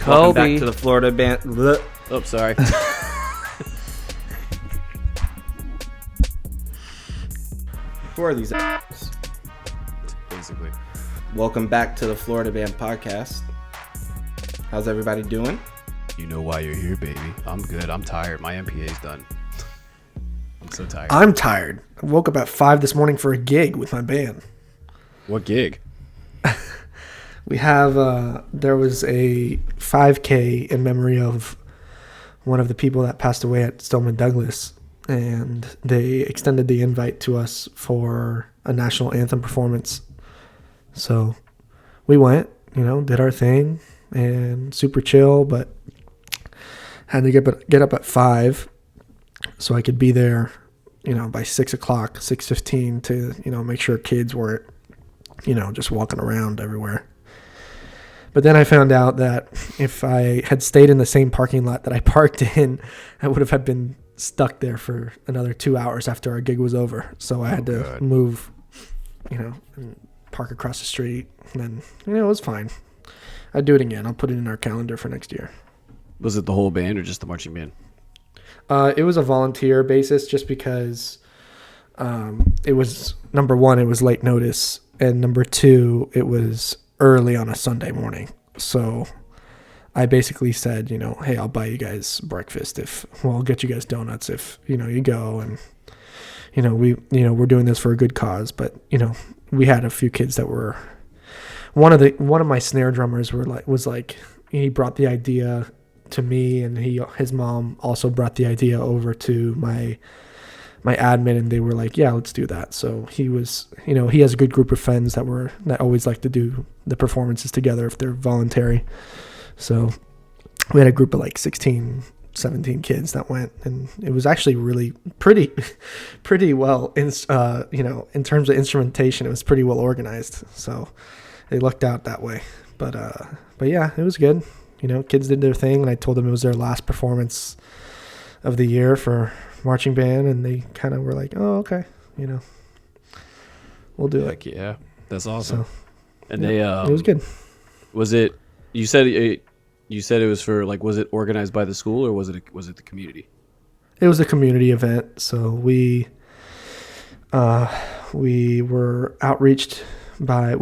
Welcome back to the Florida band. Oh, sorry. Who are these? Basically. Welcome back to the Florida Band podcast. How's everybody doing? You know why you're here, baby. I'm good. I'm tired. My MPA's done. I'm so tired. I'm tired. I woke up at 5 this morning for a gig with my band. What gig? We have, there was a 5K in memory of one of the people that passed away at Stoneman Douglas. And they extended the invite to us for a national anthem performance. So we went, did our thing and super chill, but had to get up at 5 so I could be there, by 6 o'clock, 6:15 to, make sure kids weren't, just walking around everywhere. But then I found out that if I had stayed in the same parking lot that I parked in, I would have been stuck there for another 2 hours after our gig was over. So I had to move, and park across the street. And then, it was fine. I'd do it again. I'll put it in our calendar for next year. Was it the whole band or just the marching band? It was a volunteer basis just because it was, number one, it was late notice. And number two, it was early on a Sunday morning. So I basically said, hey, I'll buy you guys breakfast I'll get you guys donuts if, you go. And, we're doing this for a good cause. But, we had a few kids that were, one of my snare drummers was like, he brought the idea to me, and his mom also brought the idea over to my admin, and they were like, yeah, let's do that. So he was, he has a good group of friends that always like to do the performances together if they're voluntary. So we had a group of like 16, 17 kids that went, and it was actually really pretty well, in terms of instrumentation, it was pretty well organized. So they lucked out that way. But yeah, it was good. Kids did their thing, and I told them it was their last performance of the year for marching band, and they kind of were like, oh, okay, we'll do it. Yeah, that's awesome. So, and it was good. Was it, you said it was for, like, was it organized by the school, or was it the community? It was a community event. So we were outreached by,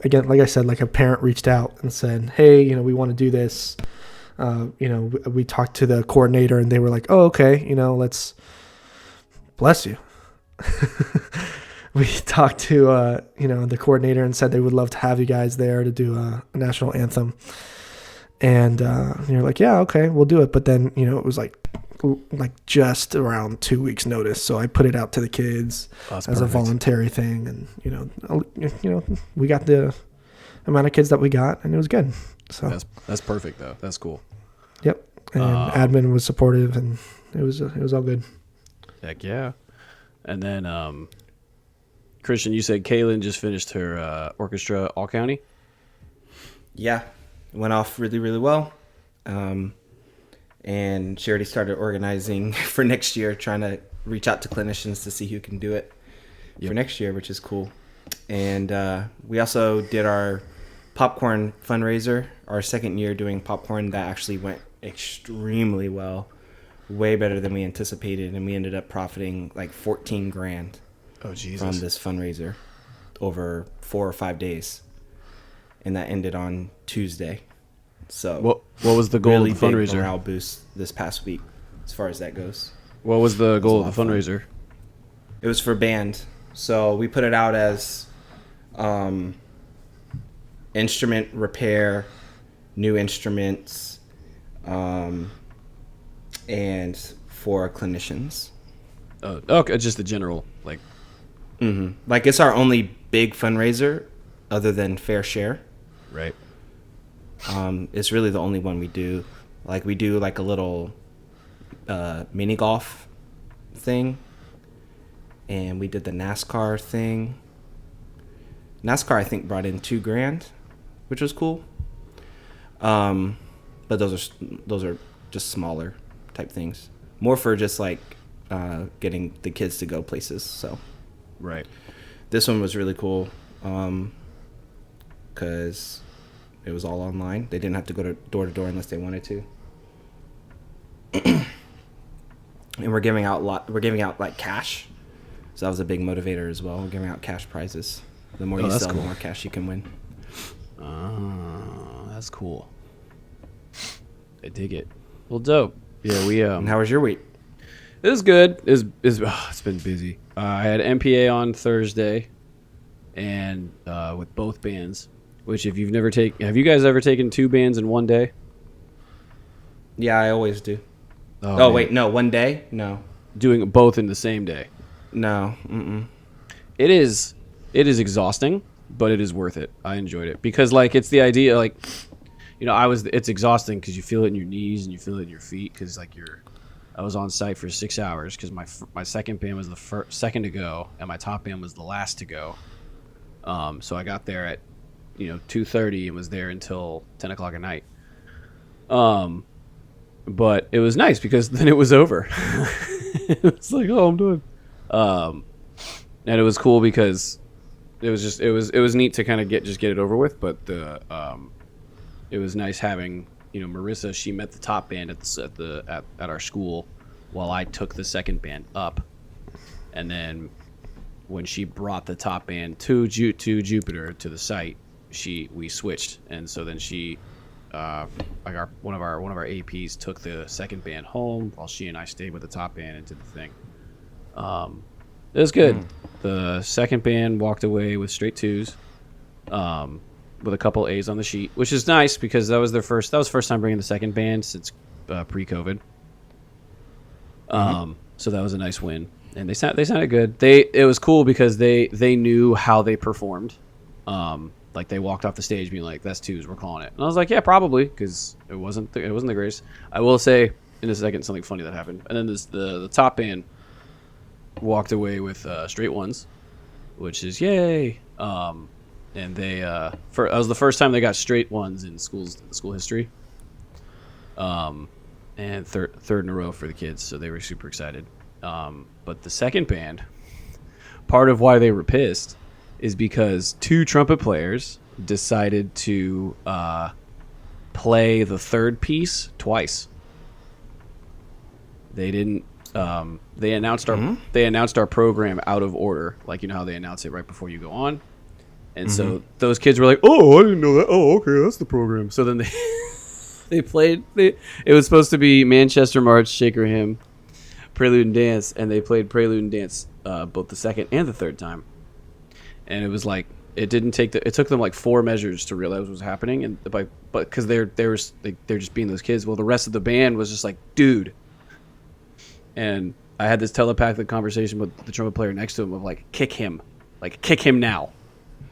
again, like I said, like a parent reached out and said, hey, we want to do this. We talked to the coordinator, and they were like, oh, okay, let's, bless you. We talked to, the coordinator and said they would love to have you guys there to do a national anthem. And you're like, yeah, okay, we'll do it. But then, it was like just around 2 weeks notice. So I put it out to the kids as a voluntary thing. And, we got the amount of kids that we got, and it was good. So that's perfect though. That's cool. Yep. And admin was supportive, and it was all good. Heck yeah. And then, Christian, you said Kaylin just finished her orchestra all county. Yeah, it went off really, really well. And she already started organizing for next year, trying to reach out to clinicians to see who can do it for next year, which is cool. And we also did our popcorn fundraiser, our second year doing popcorn. That actually went extremely well, way better than we anticipated, and we ended up profiting like $14,000 from this fundraiser over 4 or 5 days, and that ended on Tuesday. So what was the goal really of the fundraiser? Big morale boost this past week as far as that goes. What was the goal of the fundraiser? It was for band, so we put it out as instrument repair, new instruments, and for clinicians. Okay, just the general, like. Mm-hmm. Like, it's our only big fundraiser other than Fair Share. Right. It's really the only one we do. Like, we do like a little mini golf thing, and we did the NASCAR thing. NASCAR, I think, brought in $2,000, which was cool. But those are just smaller type things, more for just like getting the kids to go places. So, right. This one was really cool, because It was all online. They didn't have to go to door unless they wanted to. And we're giving out like cash. So that was a big motivator as well. We're giving out cash prizes. The more you sell, the more cash you can win. Oh, that's cool. I dig it. Well, dope. Yeah, we And how was your week? It was good. It's been busy. I had MPA on Thursday, and with both bands. Which, if you've never have you guys ever taken 2 bands in one day? Yeah, I always do. Oh wait, no, one day? No. Doing both in the same day. No. Mm-mm. It is exhausting, but it is worth it. I enjoyed it because, like, it's the idea, like, you know, it's exhausting because you feel it in your knees and you feel it in your feet because, like, I was on site for 6 hours because my second band was the second to go and my top band was the last to go. So I got there at 2:30 and was there until 10 o'clock at night. But it was nice because then it was over. It's like, oh, I'm done. And it was cool because it was neat to kind of get it over with. But it was nice having Marissa. She met the top band at our school while I took the second band up, and then when she brought the top band to Jupiter to the site, we switched, and so then she. One of our APs took the second band home while she and I stayed with the top band and did the thing. It was good. The second band walked away with straight 2s, with a couple A's on the sheet, which is nice because that was first time bringing the second band since pre-COVID. So that was a nice win, and they sounded good. It was cool because they knew how they performed. Like they walked off the stage being like, "That's 2s, we're calling it." And I was like, "Yeah, probably," because it wasn't the greatest. I will say in a second something funny that happened, and then the top band walked away with straight 1s, which is yay. And that was the first time they got straight 1s in school history. And third in a row for the kids, so they were super excited. But the second band, part of why they were pissed is because 2 trumpet players decided to play the third piece twice. They didn't. They announced our program out of order, like how they announce it right before you go on. And so those kids were like, "Oh, I didn't know that. Oh, okay, that's the program." So then they played. It was supposed to be Manchester March, Shaker Hymn, Prelude and Dance, and they played Prelude and Dance both the second and the third time. And it was like it took them like 4 measures to realize what was happening, and but because they're just being those kids. Well, the rest of the band was just like, "Dude," and I had this telepathic conversation with the trumpet player next to him of like, kick him now,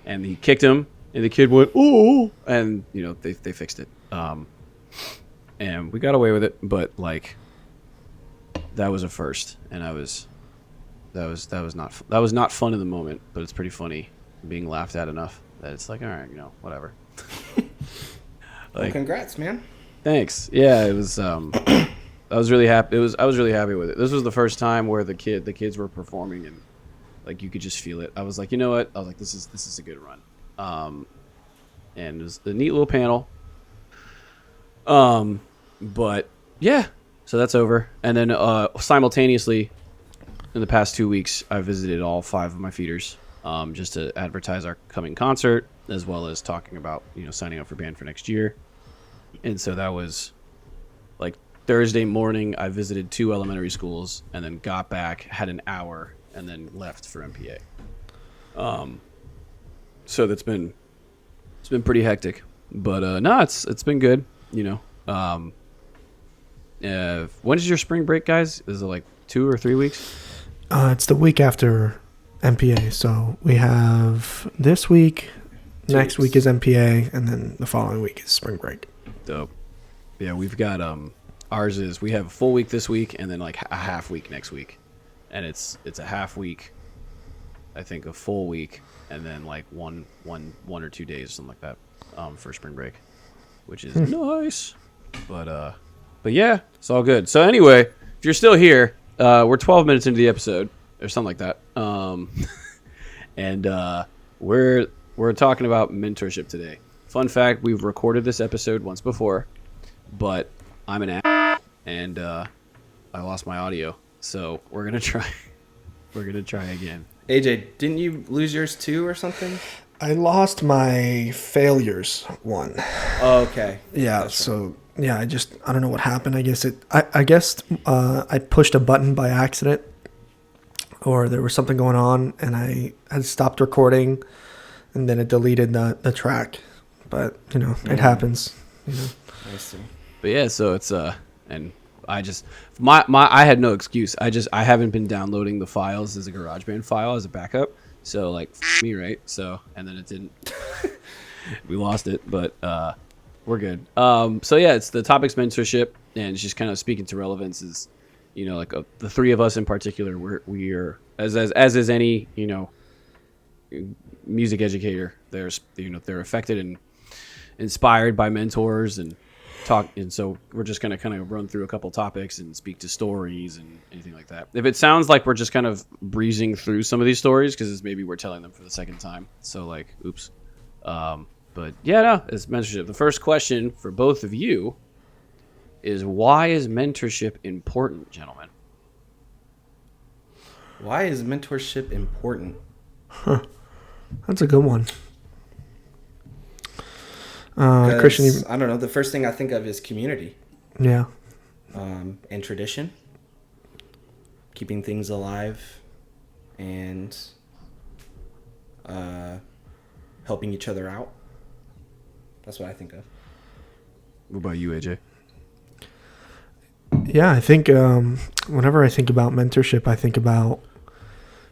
and he kicked him, and the kid went, "Oh," and they fixed it, and we got away with it, but like that was a first, and that was not fun in the moment, but it's pretty funny being laughed at enough that it's like, all right, whatever. Well, congrats, man. Thanks. Yeah, it was. I was really happy. I was really happy with it. This was the first time where the kids were performing and like you could just feel it. I was like, you know what? I was like, this is a good run. And it was a neat little panel. But yeah, so that's over. And then simultaneously, in the past 2 weeks, I visited all 5 of my feeders, just to advertise our coming concert, as well as talking about signing up for band for next year. And so that was like Thursday morning. I visited 2 elementary schools, and then got back, had an hour, and then left for MPA. So it's been pretty hectic, but no, it's been good. When is your spring break, guys? Is it like 2 or 3 weeks? It's the week after MPA, so we have this week, next week is MPA, and then the following week is spring break. Dope. Yeah, we've got ours is we have a full week this week and then like a half week next week, and it's a half week, I think a full week, and then like one or 2 days, something like that, for spring break, which is nice. But yeah, it's all good. So anyway, if you're still here, we're 12 minutes into the episode or something like that, and we're talking about mentorship today. fun fact: we've recorded this episode once before, but I'm an ass and I lost my audio, so we're gonna try. We're gonna try again. AJ, didn't you lose yours too or something? I lost my failures one. Oh, okay. Yeah. So yeah, I don't know what happened. I guess I pushed a button by accident, or there was something going on, and I had stopped recording, and then it deleted the track. But it happens. I see. But yeah, so it's and I just I had no excuse. I haven't been downloading the files as a GarageBand file as a backup. So like me, right? So and then it didn't. We lost it, but we're good. So yeah, it's the topic's mentorship, and it's just kind of speaking to relevance is, like the three of us in particular, we are as is any music educator. They're affected and inspired by mentors and talk, and so we're just gonna kind of run through a couple topics and speak to stories and anything like that. If it sounds like we're just kind of breezing through some of these stories because maybe we're telling them for the second time, so like oops. But yeah, no, it's mentorship. The first question for both of you is, why is mentorship important, gentlemen? Why is mentorship important? That's a good one. 'Cause, Christian, I don't know. The first thing I think of is community. Yeah. And tradition. Keeping things alive. And helping each other out. That's what I think of. What about you, AJ? Yeah, I think whenever I think about mentorship, I think about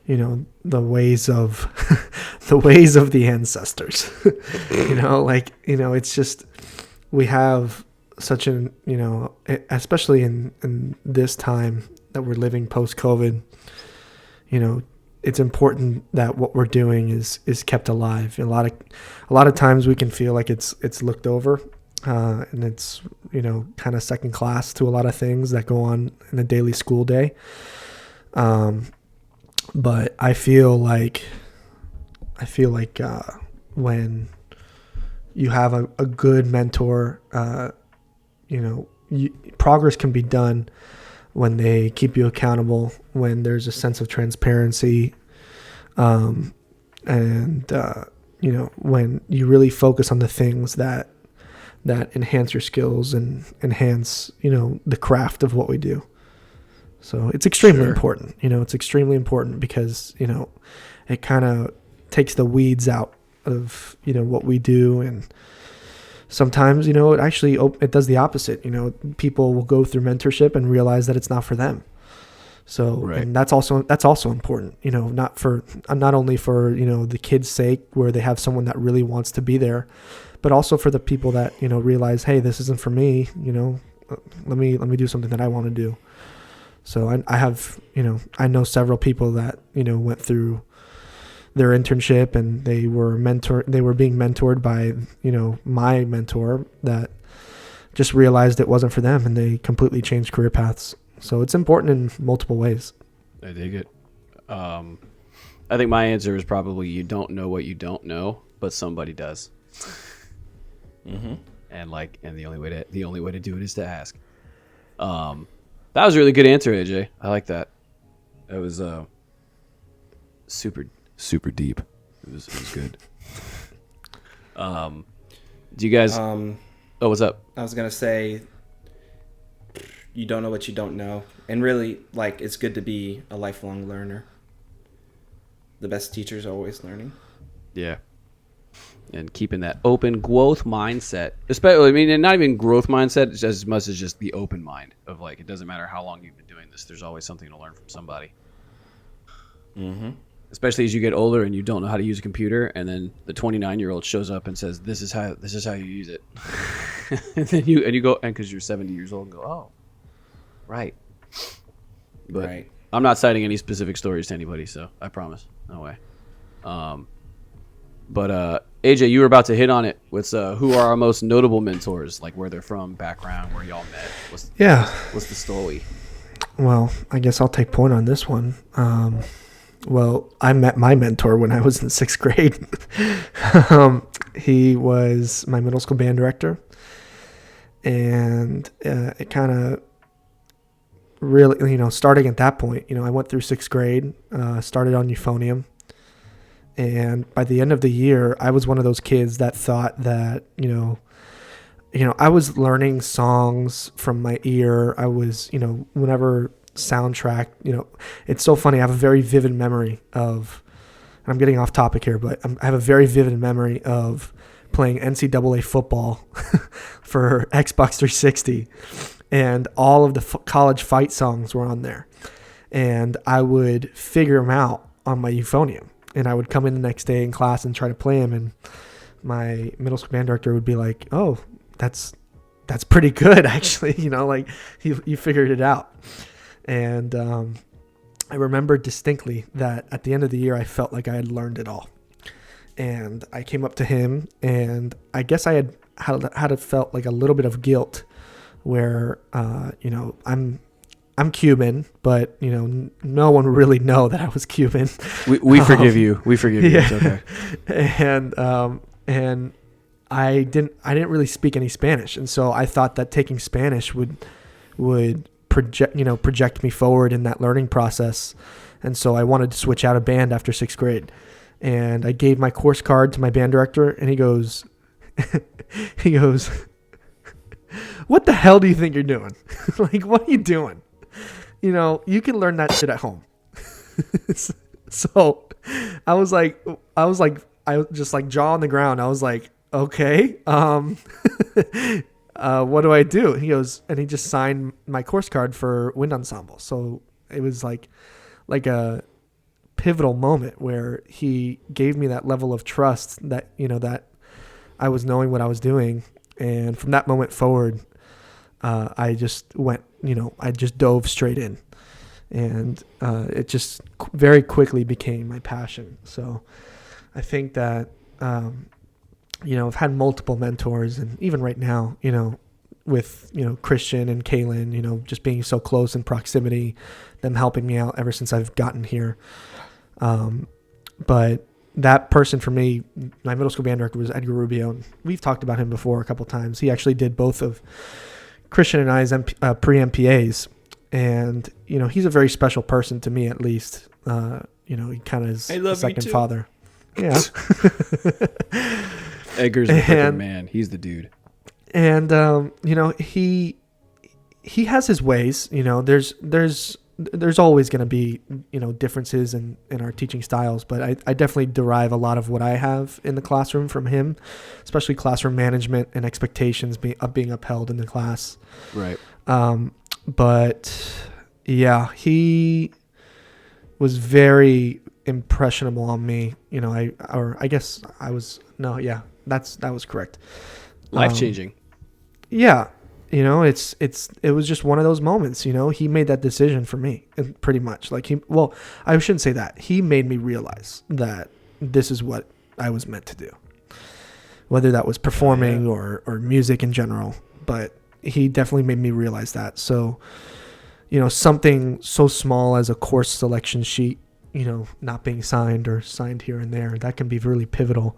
the ways of the ancestors. It's just we have such an especially in this time that we're living post COVID. It's important that what we're doing is kept alive. A lot of times we can feel like it's looked over. And it's kind of second class to a lot of things that go on in a daily school day. But I feel like when you have a good mentor, progress can be done when they keep you accountable, when there's a sense of transparency, and when you really focus on the things that enhance your skills and enhance, the craft of what we do. So it's extremely important. It's extremely important because, it kind of takes the weeds out of, what we do. And sometimes, it actually, it does the opposite. People will go through mentorship and realize that it's not for them. So, right. And that's also important, not only for, the kids' sake, where they have someone that really wants to be there, but also for the people that, realize, hey, this isn't for me, let me do something that I want to do. So I have, I know several people that, went through their internship and they were being mentored by, my mentor that just realized it wasn't for them and they completely changed career paths. So it's important in multiple ways. I dig it. I think my answer is probably you don't know what you don't know, but somebody does. Mm-hmm. And the only way to do it is to ask. That was a really good answer, AJ. I like that. That was super deep. It was good. Do you guys? Oh, what's up? I was gonna say, you don't know what you don't know, and really, it's good to be a lifelong learner. The best teachers are always learning. Yeah. And keeping that open growth mindset, especially, and not even growth mindset as much as just the open mind of it doesn't matter how long you've been doing this. There's always something to learn from somebody. Mm-hmm. Especially as you get older and you don't know how to use a computer, and then the 29-year-old shows up and says, "This is how you use it," and then you go, and because you're 70 years old, and go, "Oh, right." But right. I'm not citing any specific stories to anybody, so I promise, no way. But AJ, you were about to hit on it with who are our most notable mentors, where they're from, background, where y'all met. What's the story? Well, I guess I'll take point on this one. Well, I met my mentor when I was in 6th grade. He was my middle school band director, and it kind of really, starting at that point, I went through 6th grade, started on euphonium, and by the end of the year, I was one of those kids that thought that, I was learning songs from my ear. I was, whenever soundtrack, it's so funny. I have a very vivid memory of, and I'm getting off topic here, but I have a very vivid memory of playing NCAA football for Xbox 360, and all of the college fight songs were on there, and I would figure them out on my euphonium, and I would come in the next day in class and try to play them, and my middle school band director would be like, "Oh, that's pretty good, actually." Like you figured it out. And I remember distinctly that at the end of the year, I felt like I had learned it all. And I came up to him, and I guess I had felt like a little bit of guilt, where I'm Cuban, but no one would really know that I was Cuban. We forgive you. We forgive you. Yeah. It's okay. And I didn't really speak any Spanish, and so I thought that taking Spanish would project me forward in that learning process. And so I wanted to switch out of band after 6th grade. And I gave my course card to my band director, and he goes, "What the hell do you think you're doing? Like, what are you doing? You can learn that shit at home." So I was just like jaw on the ground. I was like, "Okay, what do I do?" He goes, and he just signed my course card for wind ensemble. So it was like a pivotal moment where he gave me that level of trust that, that I was knowing what I was doing. And from that moment forward, I just went, I just dove straight in, and it just very quickly became my passion. So I think that, I've had multiple mentors, and even right now, with, Christian and Kaylin, just being so close in proximity, them helping me out ever since I've gotten here. But that person for me, my middle school band director, was Edgar Rubio. And we've talked about him before a couple times. He actually did both of Christian and I's pre-MPAs. And, he's a very special person to me, at least. He kind of is a second father. Yeah. Edgar's the freaking man. He's the dude. And, he has his ways. There's always going to be, differences in our teaching styles, but I definitely derive a lot of what I have in the classroom from him, especially classroom management and expectations being upheld in the class. Right. But yeah, he was very impressionable on me. That was correct. Life-changing. Yeah. It was just one of those moments, he made that decision for me, pretty much. Like I shouldn't say that. He made me realize that this is what I was meant to do, whether that was performing or music in general, but he definitely made me realize that. So, something so small as a course selection sheet, not being signed or signed here and there, that can be really pivotal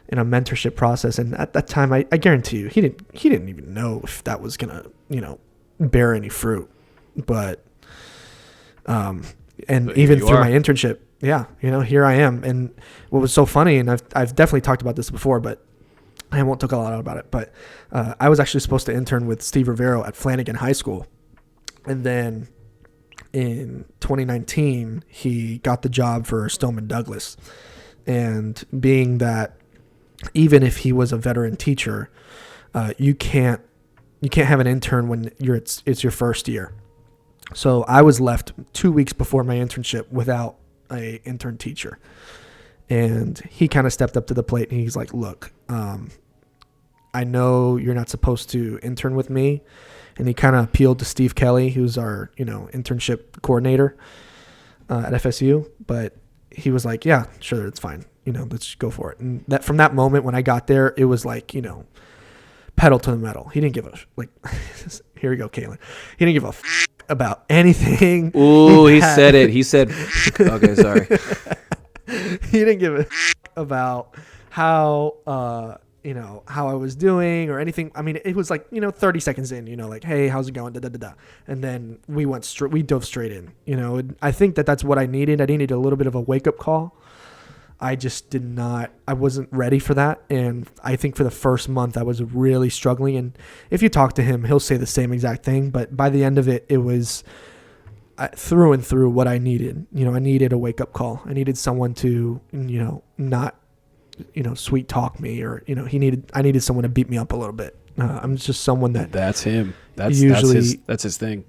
in a mentorship process. And at that time, I guarantee you, he didn't even know if that was gonna, bear any fruit. But, and even through my internship, here I am. And what was so funny, and I've definitely talked about this before, but I won't talk a lot about it. But I was actually supposed to intern with Steve Rivero at Flanagan High School, and then in 2019, he got the job for Stoneman Douglas. And being that, even if he was a veteran teacher, you can't have an intern when it's your first year. So I was left 2 weeks before my internship without a intern teacher, and he kind of stepped up to the plate, and he's like, "Look, I know you're not supposed to intern with me," and he kind of appealed to Steve Kelly, who's our internship coordinator at FSU, but he was like, "Yeah, sure, it's fine. Let's go for it." And that from that moment when I got there, it was like, pedal to the metal. He didn't give a here we go, Kaylin. He didn't give a about anything. Ooh, he said it. He said, okay, sorry. He didn't give a about how how I was doing or anything. I mean, it was like 30 seconds in, like, hey, how's it going? Da da da da, and then we dove straight in. And I think that's what I needed. I needed a little bit of a wake up call. I just did not. I wasn't ready for that, and I think for the first month I was really struggling. And if you talk to him, he'll say the same exact thing. But by the end of it, it was through and through what I needed. I needed a wake up call. I needed someone to not sweet talk me, or I needed someone to beat me up a little bit. I'm just someone that's him. That's his thing.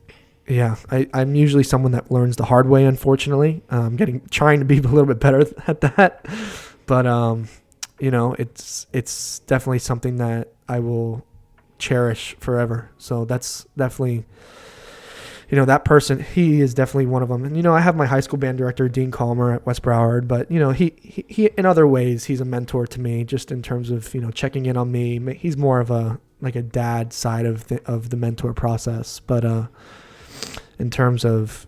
Yeah, I'm usually someone that learns the hard way. Unfortunately, trying to be a little bit better at that, but it's definitely something that I will cherish forever. So that's definitely, that person. He is definitely one of them. And I have my high school band director, Dean Calmer at West Broward, but he in other ways he's a mentor to me, just in terms of checking in on me. He's more of a dad side of the mentor process, but in terms of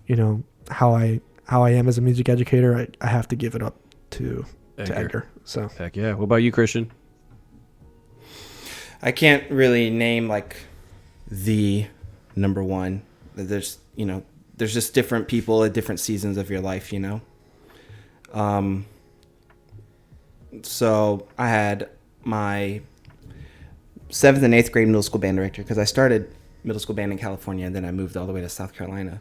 how I am as a music educator, I have to give it up to Edgar. So heck yeah. What about you, Christian? I can't really name the number one. There's just different people at different seasons of your life. So I had my 7th and 8th grade middle school band director, because I started middle school band in California, and then I moved all the way to South Carolina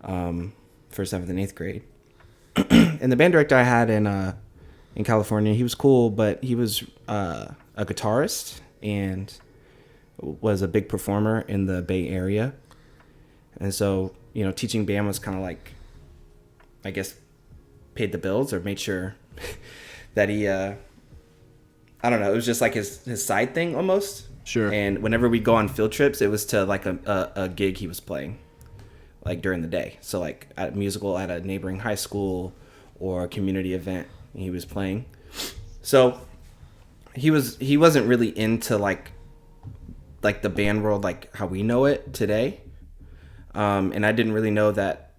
for 7th and 8th grade. And the band director I had in California, he was cool, but he was a guitarist and was a big performer in the Bay Area. And so, teaching band was kind of I guess, paid the bills or made sure that he, I don't know, it was just his side thing almost. Sure. And whenever we'd go on field trips, it was to a gig he was playing during the day. So at a musical at a neighboring high school or a community event he was playing. So he wasn't really into the band world how we know it today. And I didn't really know that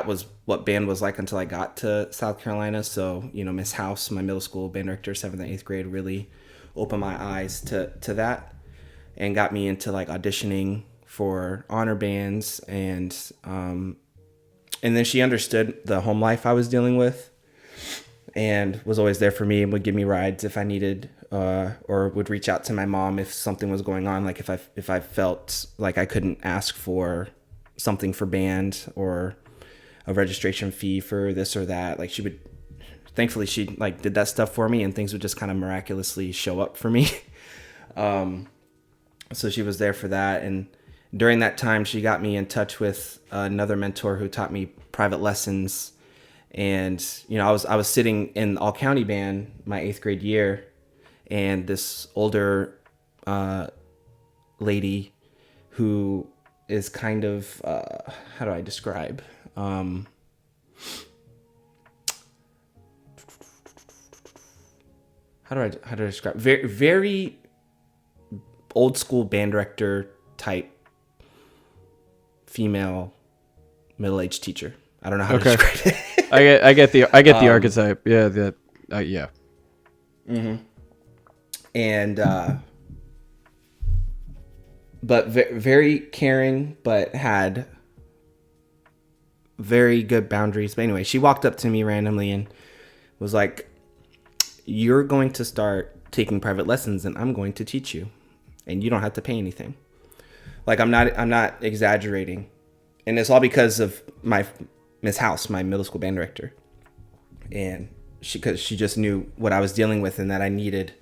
was what band was like until I got to South Carolina. So, Miss House, my middle school band director, 7th and 8th grade, really opened my eyes to that and got me into auditioning for honor bands. And then she understood the home life I was dealing with and was always there for me and would give me rides if I needed, or would reach out to my mom if something was going on. If I felt like I couldn't ask for something for band or a registration fee for this or that, thankfully she did that stuff for me, and things would just kind of miraculously show up for me. So she was there for that. And during that time, she got me in touch with another mentor who taught me private lessons. And, I was sitting in all county band my 8th grade year, and this older lady who is kind of, how do I describe? How do I describe? Very, very old school band director type female middle-aged teacher. I don't know how to describe it. I get the archetype. Yeah, yeah. Mm-hmm. And but very caring, but had very good boundaries. But anyway, she walked up to me randomly and was like, "You're going to start taking private lessons, and I'm going to teach you, and you don't have to pay anything." I'm not exaggerating, and it's all because of my Miss House, my middle school band director, and because she just knew what I was dealing with, and that I needed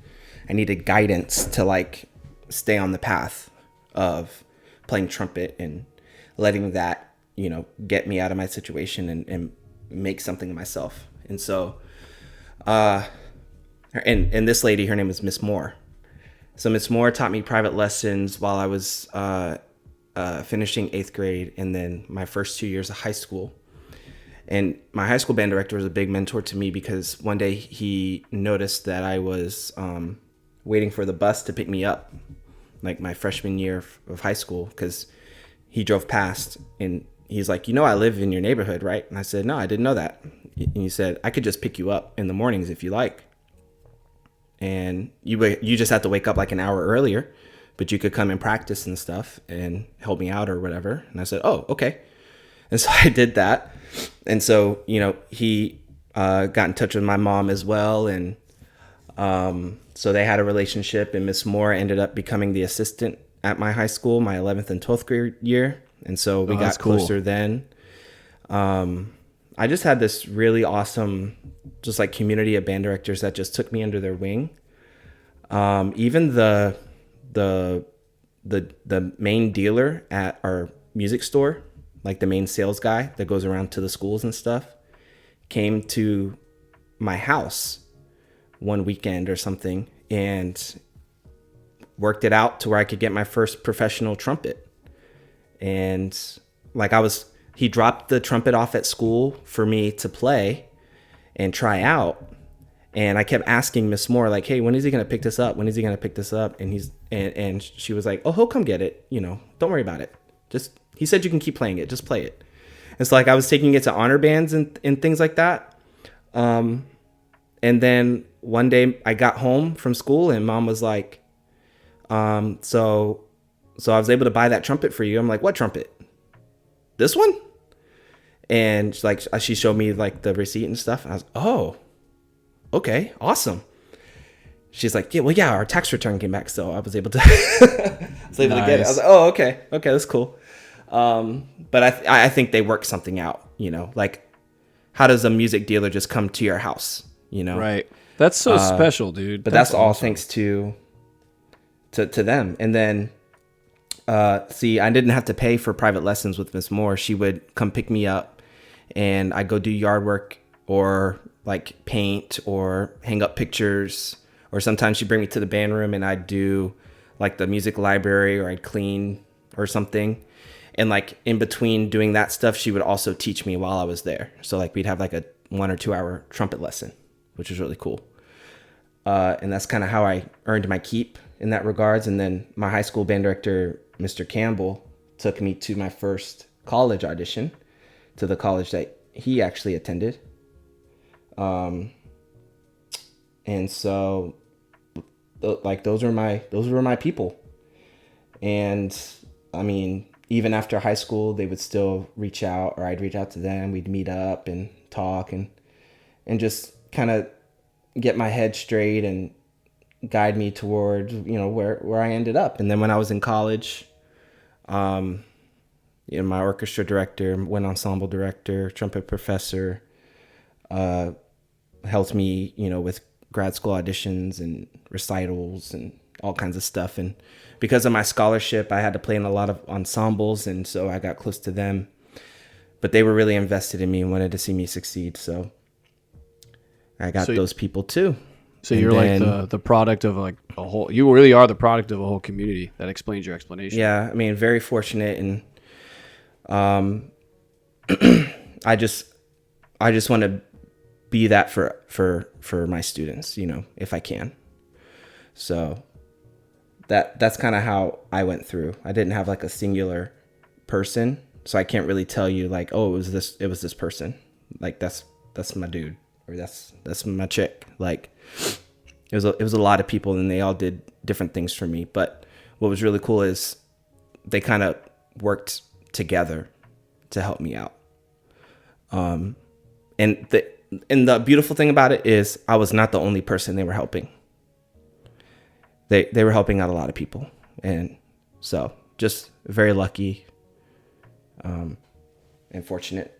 guidance to stay on the path of playing trumpet and letting that get me out of my situation and make something of myself. And so and this lady, her name is Miss Moore. So Miss Moore taught me private lessons while I was finishing 8th grade, and then my first 2 years of high school. And my high school band director was a big mentor to me, because one day he noticed that I was waiting for the bus to pick me up, my freshman year of high school, because he drove past and he's like, I live in your neighborhood, right? And I said, no, I didn't know that. And he said, I could just pick you up in the mornings if you like. and you just have to wake up like an hour earlier, but you could come and practice and stuff and help me out or whatever. And I said, oh, okay. And so I did that. And so, he got in touch with my mom as well. And so they had a relationship, and Miss Moore ended up becoming the assistant at my high school, my 11th and 12th grade year. And so we got closer then. I just had this really awesome, just like community of band directors that just took me under their wing. Even the main dealer at our music store, like the main sales guy that goes around to the schools and stuff, came to my house one weekend or something and worked it out to where I could get my first professional trumpet. And like he dropped the trumpet off at school for me to play and try out. And I kept asking Miss Moore, like, hey, when is he going to pick this up? When is he going to pick this up? And she was like, oh, he'll come get it. Don't worry about it. He said you can keep playing it. Just play it. It's like I was taking it to honor bands and things like that. And then one day I got home from school and Mom was like, so I was able to buy that trumpet for you. I'm like, what trumpet? This one? And she showed me like the receipt and stuff. And I was, oh, okay, awesome. She's like, yeah, our tax return came back, so I was able to, get it. I was like, oh, okay, that's cool. But I think they work something out, like how does a music dealer just come to your house, Right. That's so special, dude. But that's all thanks to them. And then, I didn't have to pay for private lessons with Miss Moore. She would come pick me up and I go do yard work or like paint or hang up pictures, or sometimes she'd bring me to the band room and I'd do like the music library, or I'd clean or something. And like in between doing that stuff, she would also teach me while I was there. So like we'd have like a 1 or 2 hour trumpet lesson, which was really cool. And that's kind of how I earned my keep in that regards. And then my high school band director, Mr. Campbell, took me to my first college audition, to the college that he actually attended. And so like those were my people. And I mean, even after high school, they would still reach out, or I'd reach out to them. We'd meet up and talk and just kind of get my head straight and guide me towards, where I ended up. And then when I was in college, my orchestra director, wind ensemble director, trumpet professor, helped me, with grad school auditions and recitals and all kinds of stuff. And because of my scholarship, I had to play in a lot of ensembles, and so I got close to them. But they were really invested in me and wanted to see me succeed. So I got those people too. So you're like the product of like a whole. You really are the product of a whole community. That explains your explanation. Yeah, I mean, very fortunate, and I just want to be that for my students, if I can. So that's kind of how I went through. I didn't have like a singular person, so I can't really tell you like, oh, it was this person. Like that's my dude, or that's my chick. Like it was a lot of people, and they all did different things for me. But what was really cool is they kind of worked together to help me out. And the beautiful thing about it is I was not the only person they were helping. They were helping out a lot of people, and so just very lucky, and fortunate.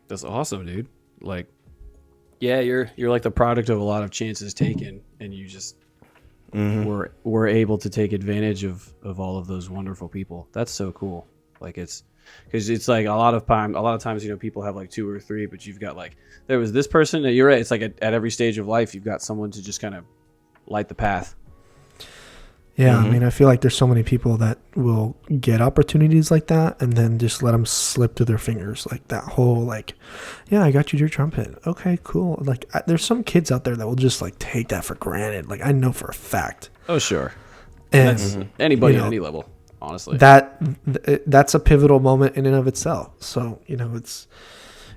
That's awesome, dude. Like, yeah, you're like the product of a lot of chances taken, and you just were able to take advantage of all of those wonderful people. That's so cool. Like it's because it's like a lot of times people have like 2 or 3, but you've got like there was this person. You're right. It's like at every stage of life, you've got someone to just kind of light the path. Yeah, I mean, I feel like there's so many people that will get opportunities like that and then just let them slip through their fingers. Like that whole like, yeah, I got you your trumpet. Okay, cool. Like there's some kids out there that will just like take that for granted. Like I know for a fact. Oh, sure. And that's anybody at any level, honestly. That's a pivotal moment in and of itself. So,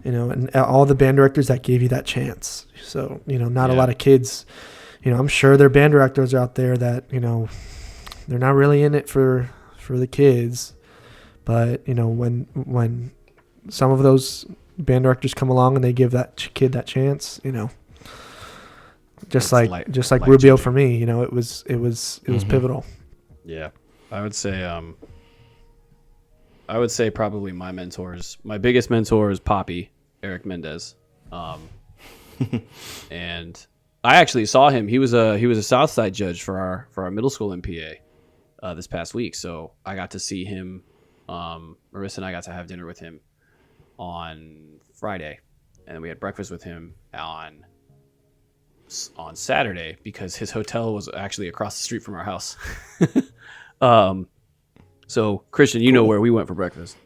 and all the band directors that gave you that chance. So, not a Yeah. lot of kids, I'm sure there are band directors out there that, they're not really in it for the kids. But, when some of those band directors come along and they give that kid that chance, just like Rubio for me, it was pivotal. Yeah. I would say probably my biggest mentor is Poppy, Eric Mendez. And I actually saw him. He was a Southside judge for our middle school MPA this past week. So I got to see him. Marissa and I got to have dinner with him on Friday, and we had breakfast with him on Saturday because his hotel was actually across the street from our house. So Christian, you know where we went for breakfast.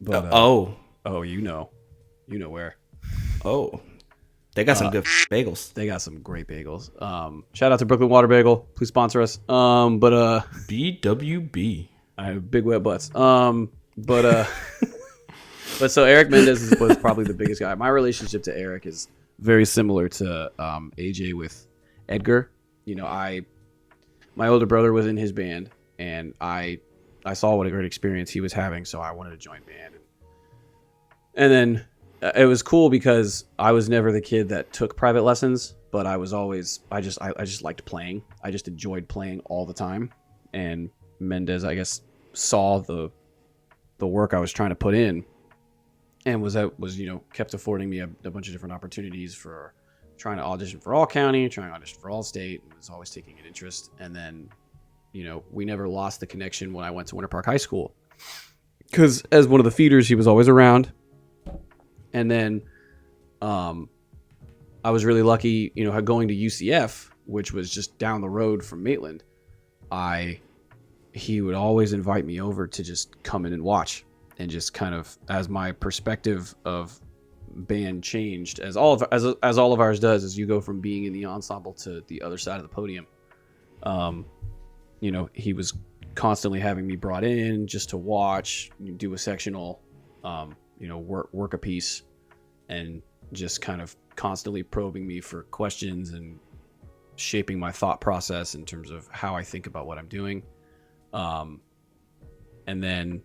But, you know where. Oh, they got some good bagels. They got some great bagels. Shout out to Brooklyn Water Bagel. Please sponsor us. BWB. I have big wet butts. But so Eric Mendez was probably the biggest guy. My relationship to Eric is very similar to AJ with Edgar. My older brother was in his band, and I saw what a great experience he was having, so I wanted to join band. And then it was cool because I was never the kid that took private lessons, but I just liked playing. I just enjoyed playing all the time. And Mendez, I guess, saw the work I was trying to put in, and was kept affording me a bunch of different opportunities for trying to audition for all county, trying to audition for all state, and was always taking an interest. And then, we never lost the connection when I went to Winter Park High School, because as one of the feeders, he was always around. And then, I was really lucky, going to UCF, which was just down the road from Maitland. He would always invite me over to just come in and watch, and just kind of, as my perspective of band changed, as all of ours does, as you go from being in the ensemble to the other side of the podium. He was constantly having me brought in just to watch, do a sectional, work a piece, and just kind of constantly probing me for questions and shaping my thought process in terms of how I think about what I'm doing. And then,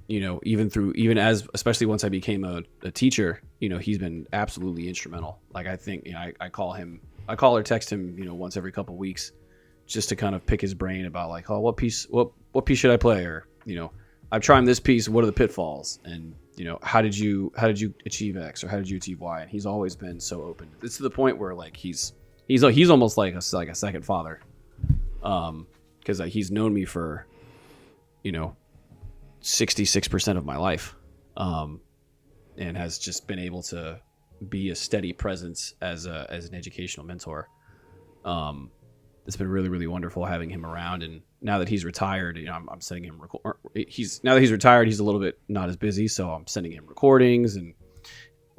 especially once I became a teacher, he's been absolutely instrumental. Like, I think, I call or text him, once every couple of weeks, just to kind of pick his brain about like, oh, what piece should I play? Or, I've tried this piece. What are the pitfalls? And, how did you achieve X, or how did you achieve Y? And he's always been so open. It's to the point where like, he's almost like a second father. Cause he's known me for, 66% of my life. And has just been able to be a steady presence as an educational mentor. It's been really, really wonderful having him around. And now that he's retired, I'm sending him now that he's retired, he's a little bit not as busy. So I'm sending him recordings, and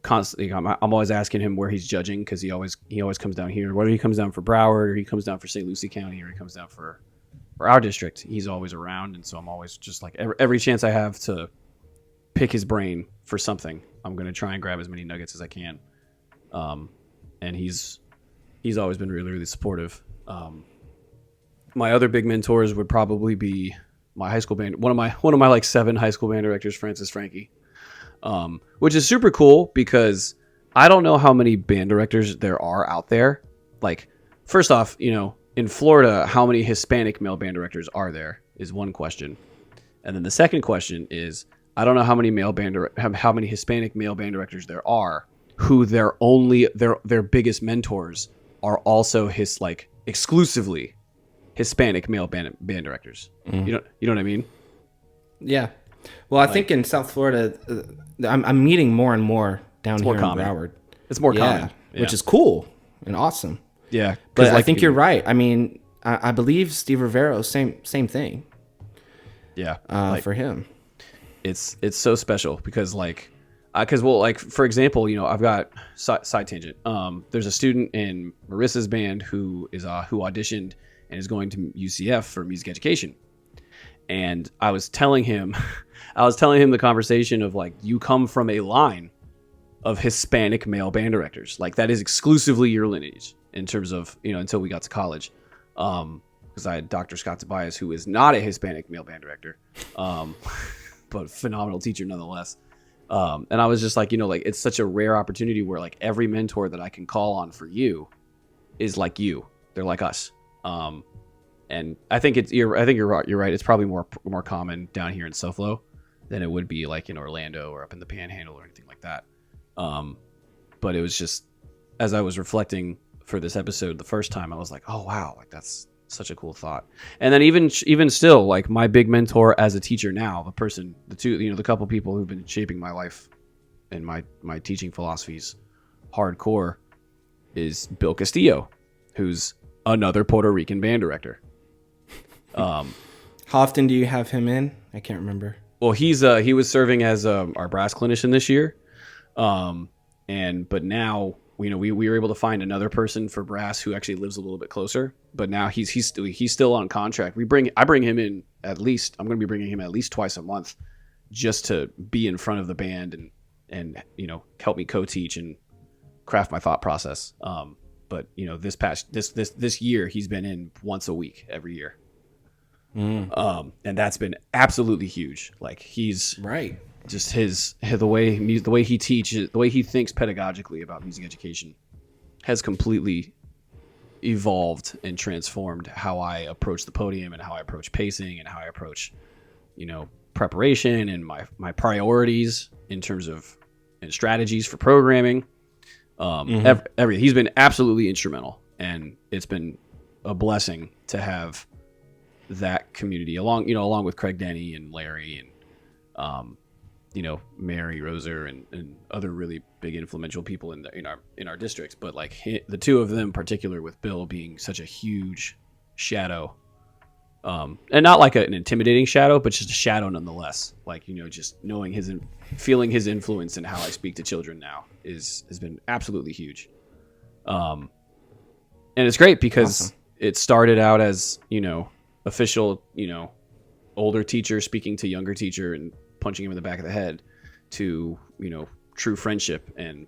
constantly, I'm always asking him where he's judging, because he always comes down here. Whether he comes down for Broward, or he comes down for St. Lucie County, or he comes down for our district, he's always around. And so I'm always just like, every chance I have to pick his brain for something, I'm going to try and grab as many nuggets as I can. And he's always been really, really supportive. My other big mentors would probably be my high school band. One of my like 7 high school band directors, Francis Frankie, which is super cool, because I don't know how many band directors there are out there. Like, first off, in Florida, how many Hispanic male band directors are there is one question. And then the second question is, I don't know how many how many Hispanic male band directors there are who their biggest mentors are also exclusively Hispanic male band directors. Mm. You know what I mean? Yeah. Well, I think in South Florida, I'm meeting more and more down here in Broward. It's more common, which is cool and awesome. Yeah, but I think you're right. I mean, I believe Steve Rivero, same thing. Yeah, for him, it's so special because for example, I've got side tangent. There's a student in Marissa's band who auditioned and is going to UCF for music education, And I was telling him, the conversation of like, you come from a line of Hispanic male band directors. Like that is exclusively your lineage in terms of, until we got to college. Because I had Dr. Scott Tobias, who is not a Hispanic male band director, but phenomenal teacher nonetheless. And I was just like, like it's such a rare opportunity where like every mentor that I can call on for you is like you. They're like us. And I think you're right. It's probably more common down here in SoFlo than it would be like in Orlando or up in the Panhandle or anything like that. But it was just, as I was reflecting for this episode the first time, I was like, oh wow, like that's such a cool thought. And then even still, like my big mentor as a teacher now, the couple people who've been shaping my life and my teaching philosophies hardcore is Bill Castillo, who's another Puerto Rican band director. How often do you have him in? I can't remember. Well, he was serving as our brass clinician this year. But now, we were able to find another person for brass who actually lives a little bit closer, but now he's still on contract. I bring him in I'm going to be bringing him at least twice a month just to be in front of the band and help me co-teach and craft my thought process. But this year he's been in once a week every year. And that's been absolutely huge. Like he's right. Just the way he teaches, the way he thinks pedagogically about music education has completely evolved and transformed how I approach the podium and how I approach pacing and how I approach, preparation and my priorities in terms of and strategies for programming. Everything. He's been absolutely instrumental, and it's been a blessing to have that community along with Craig Denny and Larry and Mary Roser and other really big influential people in our districts. But like the two of them in particular, with Bill being such a huge shadow, and not like an intimidating shadow, but just a shadow nonetheless. Like, just knowing feeling his influence and how I speak to children now has been absolutely huge. And it's great because it started out as, official, older teacher speaking to younger teacher and punching him in the back of the head to, true friendship. And,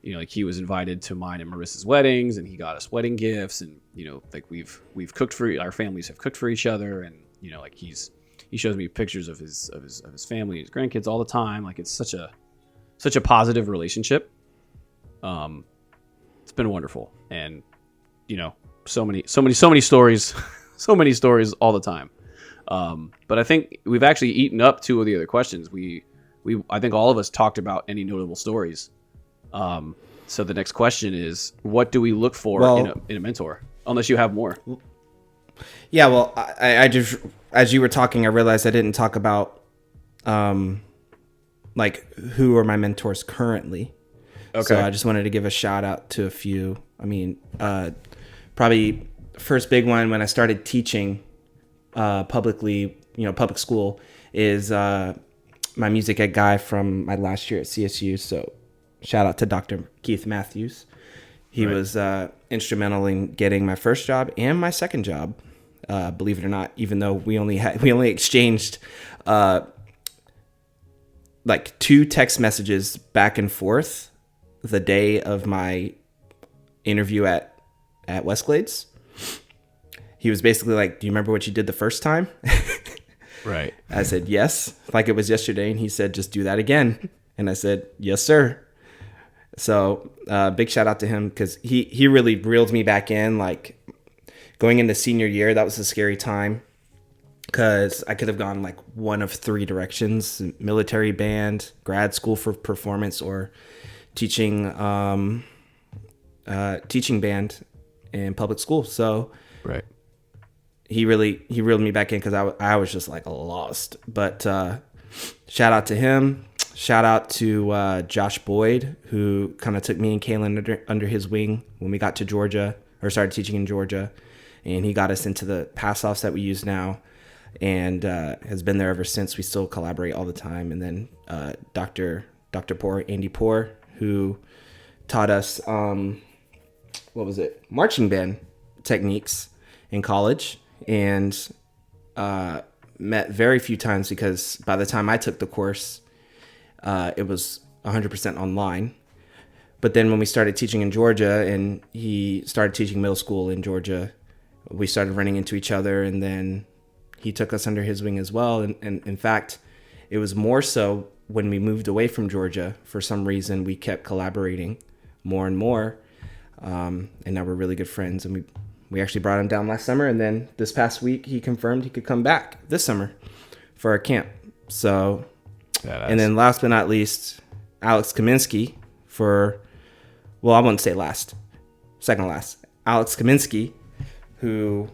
like he was invited to mine and Marissa's weddings, and he got us wedding gifts, and, like we've cooked our families have cooked for each other. And, like he shows me pictures of his family, his grandkids all the time. Like it's such a positive relationship. It's been wonderful. And, so many stories, so many stories all the time. But I think we've actually eaten up two of the other questions. I think all of us talked about any notable stories. So the next question is, what do we look for in a mentor? Unless you have more. Yeah, well, I just, as you were talking, I realized I didn't talk about, like who are my mentors currently. Okay. So I just wanted to give a shout out to a few. I mean, probably first big one when I started teaching publicly, public school, is my music ed guy from my last year at CSU. So shout out to Dr. Keith Matthews. He was instrumental in getting my first job and my second job, believe it or not, even though we only exchanged like 2 text messages back and forth the day of my interview at Westglades. He was basically like, do you remember what you did the first time? Right. I said, yes, like it was yesterday. And he said, just do that again. And I said, yes, sir. So big shout out to him, because he really reeled me back in. Like going into senior year, that was a scary time, because I could have gone like one of 3 directions: military band, grad school for performance, or teaching band in public school. So right. He reeled me back in, because I was just like lost. But shout out to him. Shout out to Josh Boyd, who kind of took me and Kaylin under his wing when we got to Georgia, or started teaching in Georgia. And he got us into the pass-offs that we use now, and has been there ever since. We still collaborate all the time. And then Dr. Poor, Andy Poor, who taught us, marching band techniques in college. And met very few times because by the time I took the course, it was 100% online. But then when we started teaching in Georgia and he started teaching middle school in Georgia, we started running into each other, and then he took us under his wing as well. And in fact, it was more so when we moved away from Georgia. For some reason, we kept collaborating more and more. And now we're really good friends. And we actually brought him down last summer. And then this past week, he confirmed he could come back this summer for our camp. So, and then last but not least, Alex Kaminsky I wouldn't say last, second last, Alex Kaminsky, who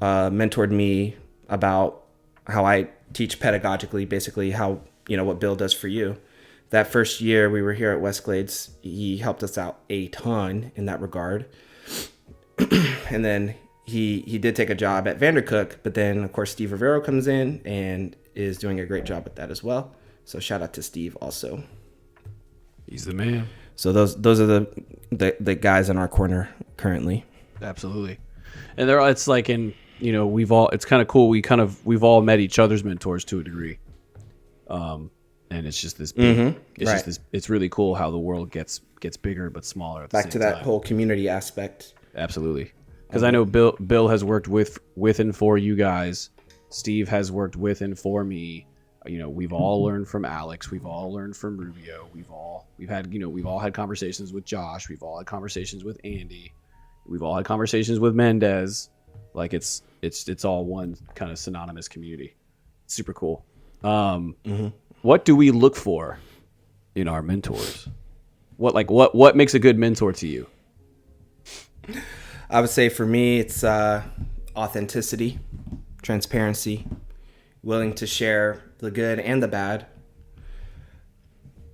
mentored me about how I teach pedagogically, basically how, what Bill does for you. That first year we were here at Westglades, he helped us out a ton in that regard. And then he did take a job at Vandercook, but then of course Steve Rivero comes in and is doing a great job with that as well. So shout out to Steve also. He's the man. So those are the guys in our corner currently. Absolutely. And it's like it's kind of cool. We've all met each other's mentors to a degree. And it's just this big, it's really cool how the world gets bigger but smaller at the Back same to that time. whole community aspect. Absolutely. Because I know Bill has worked with and for you guys. Steve has worked with and for me. We've all learned from Alex. We've all learned from Rubio. We've all had conversations with Josh. We've all had conversations with Andy. We've all had conversations with Mendez. Like it's all one kind of synonymous community. It's super cool. What do we look for in our mentors? What makes a good mentor to you? I would say for me, it's authenticity, transparency, willing to share the good and the bad.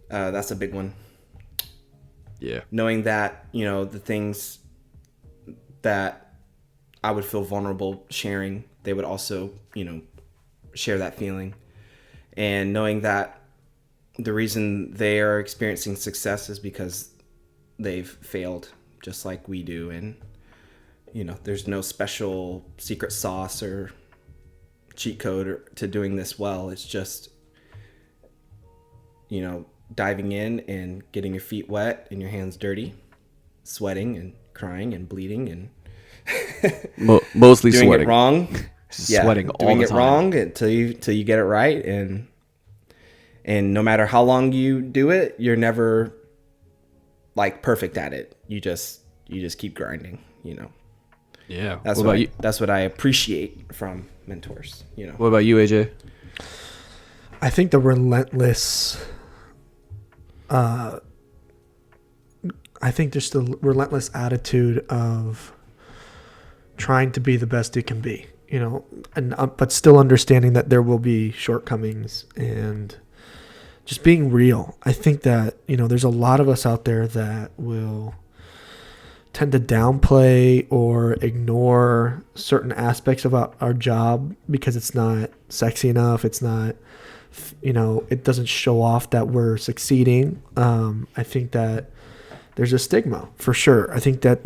That's a big one. Yeah. Knowing that, the things that I would feel vulnerable sharing, they would also, share that feeling. And knowing that the reason they are experiencing success is because they've failed just like we do. And, there's no special secret sauce or cheat code to doing this well. It's just, diving in and getting your feet wet and your hands dirty, sweating and crying and bleeding and mostly doing sweating. It wrong. Sweating all doing the it time. wrong until you get it right, and no matter how long you do it, you're never like perfect at it. You just keep grinding. Yeah. That's what I appreciate from mentors. What about you, AJ? I think the relentless. I think just the relentless attitude of trying to be the best you can be, and but still understanding that there will be shortcomings and just being real. I think that, there's a lot of us out there that will tend to downplay or ignore certain aspects of our job because it's not sexy enough. It's not, it doesn't show off that we're succeeding. I think that there's a stigma for sure. I think that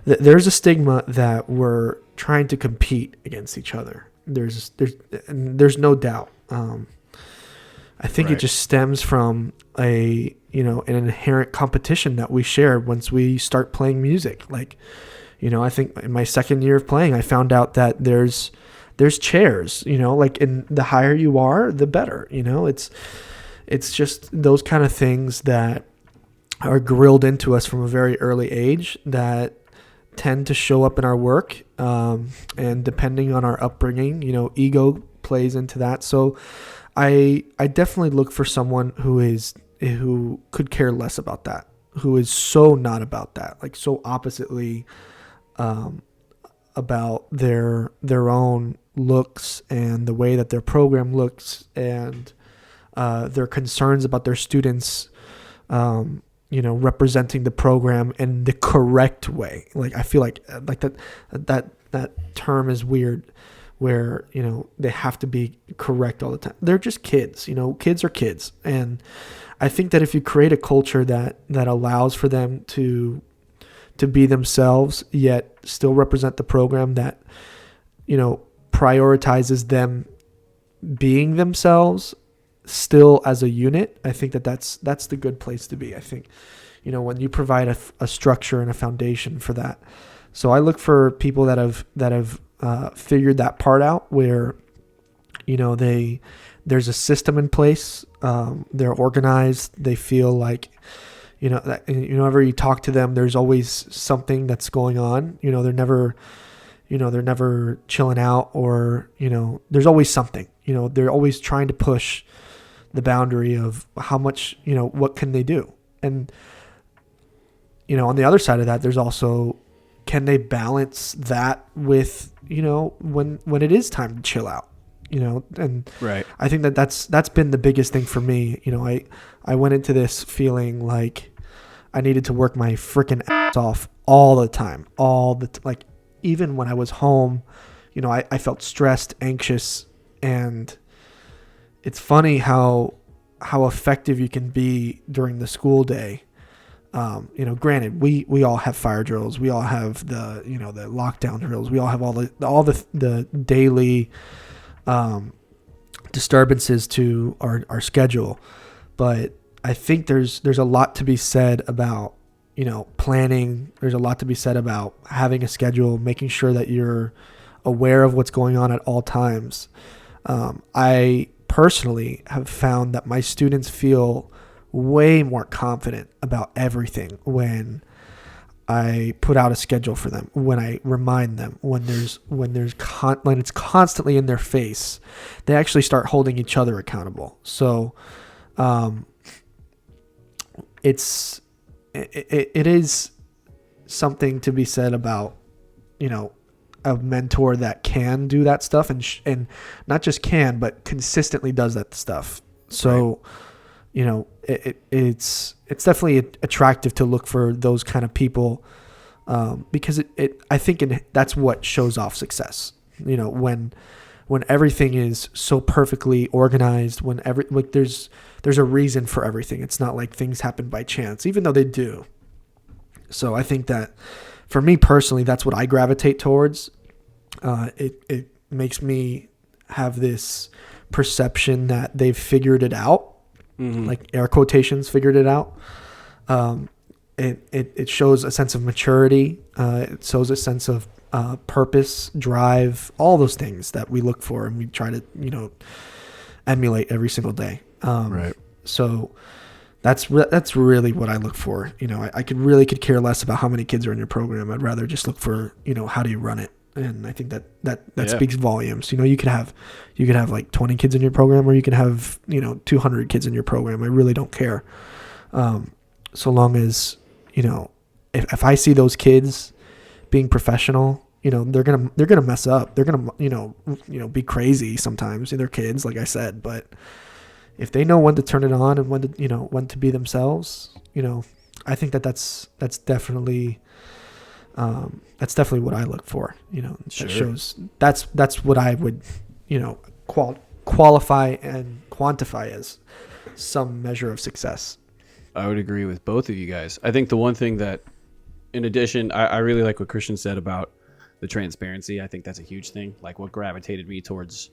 there's a stigma that we're trying to compete against each other. There's no doubt. I think it just stems from an inherent competition that we share once we start playing music. Like, I think in my second year of playing, I found out that there's chairs, like in the higher you are, the better, it's just those kind of things that are grilled into us from a very early age that tend to show up in our work. And depending on our upbringing, ego plays into that. So I definitely look for someone who could care less about that, who is so not about that, like so oppositely about their own looks and the way that their program looks and their concerns about their students, representing the program in the correct way. Like I feel like that term is weird, where they have to be correct all the time. They're just kids. Kids are kids, and I think that if you create a culture that allows for them to be themselves yet still represent the program, that prioritizes them being themselves still as a unit, I think that's the good place to be. I think, when you provide a structure and a foundation for that. So I look for people that have figured that part out where, there's a system in place. They're organized. They feel like, that whenever you talk to them, there's always something that's going on. They're never chilling out, or, there's always something. They're always trying to push the boundary of how much, what can they do? And, on the other side of that, there's also, can they balance that with, when it is time to chill out, and right. I think that's been the biggest thing for me. I went into this feeling like I needed to work my freaking ass off all the time, like even when I was home, I felt stressed, anxious, and it's funny how effective you can be during the school day. Granted, we all have fire drills, we all have the the lockdown drills, we all have all the daily disturbances to our schedule, but I think there's a lot to be said about planning. There's a lot to be said about having a schedule, making sure that you're aware of what's going on at all times. I personally have found that my students feel way more confident about everything when I put out a schedule for them, when I remind them, when it's constantly in their face. They actually start holding each other accountable. So it is something to be said about a mentor that can do that stuff, and not just can, but consistently does that stuff. So right. It's definitely attractive to look for those kind of people, because I think that's what shows off success. When everything is so perfectly organized, there's a reason for everything. It's not like things happen by chance, even though they do. So I think that for me personally, that's what I gravitate towards. It makes me have this perception that they've figured it out. Mm-hmm. Like air quotations, figured it out. It shows a sense of maturity. It shows a sense of purpose, drive, all those things that we look for and we try to, emulate every single day. Right. So that's really what I look for. I could care less about how many kids are in your program. I'd rather just look for, how do you run it? And I think that speaks volumes. You could have like 20 kids in your program, or you can have, 200 kids in your program. I really don't care. So long as, if I see those kids being professional, they're gonna mess up. They're gonna, be crazy sometimes. They're kids, like I said, but if they know when to turn it on and when to be themselves, I think that's definitely what I look for. Sure. That shows that's what I would, qualify and quantify as some measure of success. I would agree with both of you guys. I think the one thing that, in addition, I really like what Christian said about the transparency. I think that's a huge thing. Like what gravitated me towards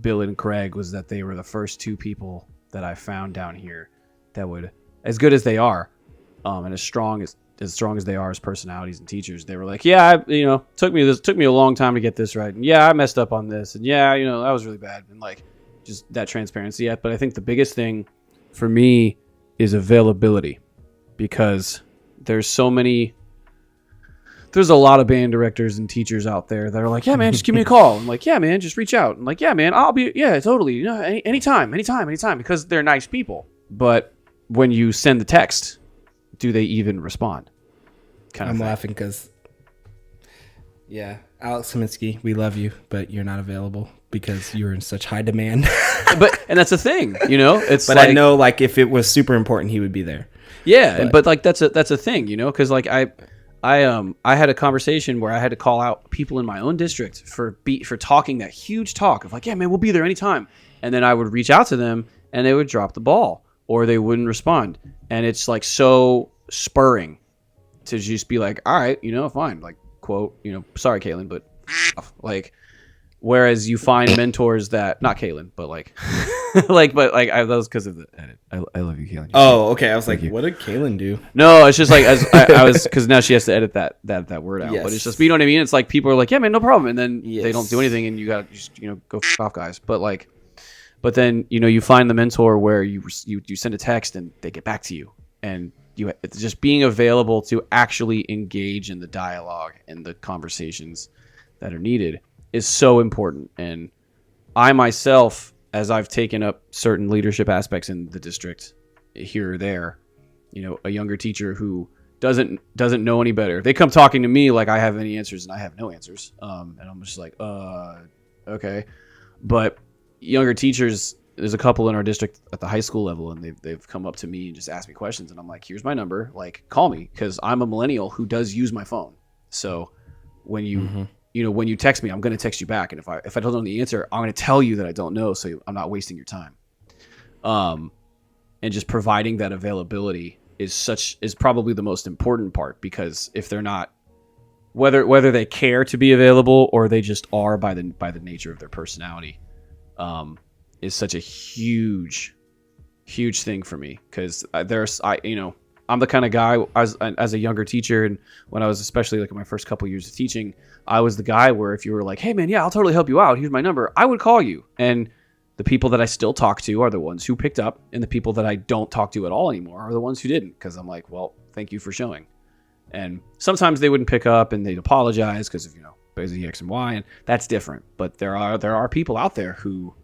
Bill and Craig was that they were the first two people that I found down here that would, as good as they are, and as strong as they are as personalities and teachers, they were like, yeah, took me a long time to get this right. And yeah, I messed up on this. And yeah, that was really bad. And like just that transparency. But I think the biggest thing for me is availability, because there's a lot of band directors and teachers out there that are like, yeah, man, just give me a call. I'm like, yeah, man, just reach out. I'm like, yeah, man, yeah, totally. Anytime, because they're nice people. But when you send the text, do they even respond? I'm laughing because, yeah, Alex Kaminsky, we love you, but you're not available because you're in such high demand. And that's the thing, it's but like, I know like if it was super important, he would be there. Yeah. But like, that's a thing, cause like I had a conversation where I had to call out people in my own district for talking that huge talk of like, yeah, man, we'll be there anytime. And then I would reach out to them and they would drop the ball or they wouldn't respond. And it's like so spurring to just be like, all right, fine. Like, quote, sorry, Kaylin, but like Whereas you find mentors that, not Kaylin, but like, that was because of the edit. I love you, Kaylin. Oh, okay. I was like, what did Kaylin do? No, it's just like I was, because now she has to edit that word out. Yes. But it's just, you know what I mean? It's like people are like, yeah, man, no problem, and then Yes. they don't do anything, and you got to just go f off, guys. But then you find the mentor where you send a text and they get back to you, and it's just being available to actually engage in the dialogue and the conversations that are needed is so important. And I myself, as I've taken up certain leadership aspects in the district here or there, a younger teacher who doesn't know any better, they come talking to me like I have any answers, and I have no answers. And I'm just like, okay. But younger teachers, there's a couple in our district at the high school level, and they've come up to me and just asked me questions, and I'm like, here's my number, like, call me, because I'm a millennial who does use my phone. So when you when you text me, I'm going to text you back, and if I don't know the answer, I'm going to tell you that I don't know, so I'm not wasting your time. And just providing that availability is probably the most important part, because if they're not, whether they care to be available or they just are by the nature of their personality, is such a huge thing for me, because I'm the kind of guy as a younger teacher, and when I was especially like in my first couple years of teaching, I was the guy where if you were like, hey man, yeah, I'll totally help you out, here's my number, I would call you. And the people that I still talk to are the ones who picked up, and the people that I don't talk to at all anymore are the ones who didn't, because I'm like, well, thank you for showing. And sometimes they wouldn't pick up and they'd apologize because of busy X and Y, and that's different. But there are people out there who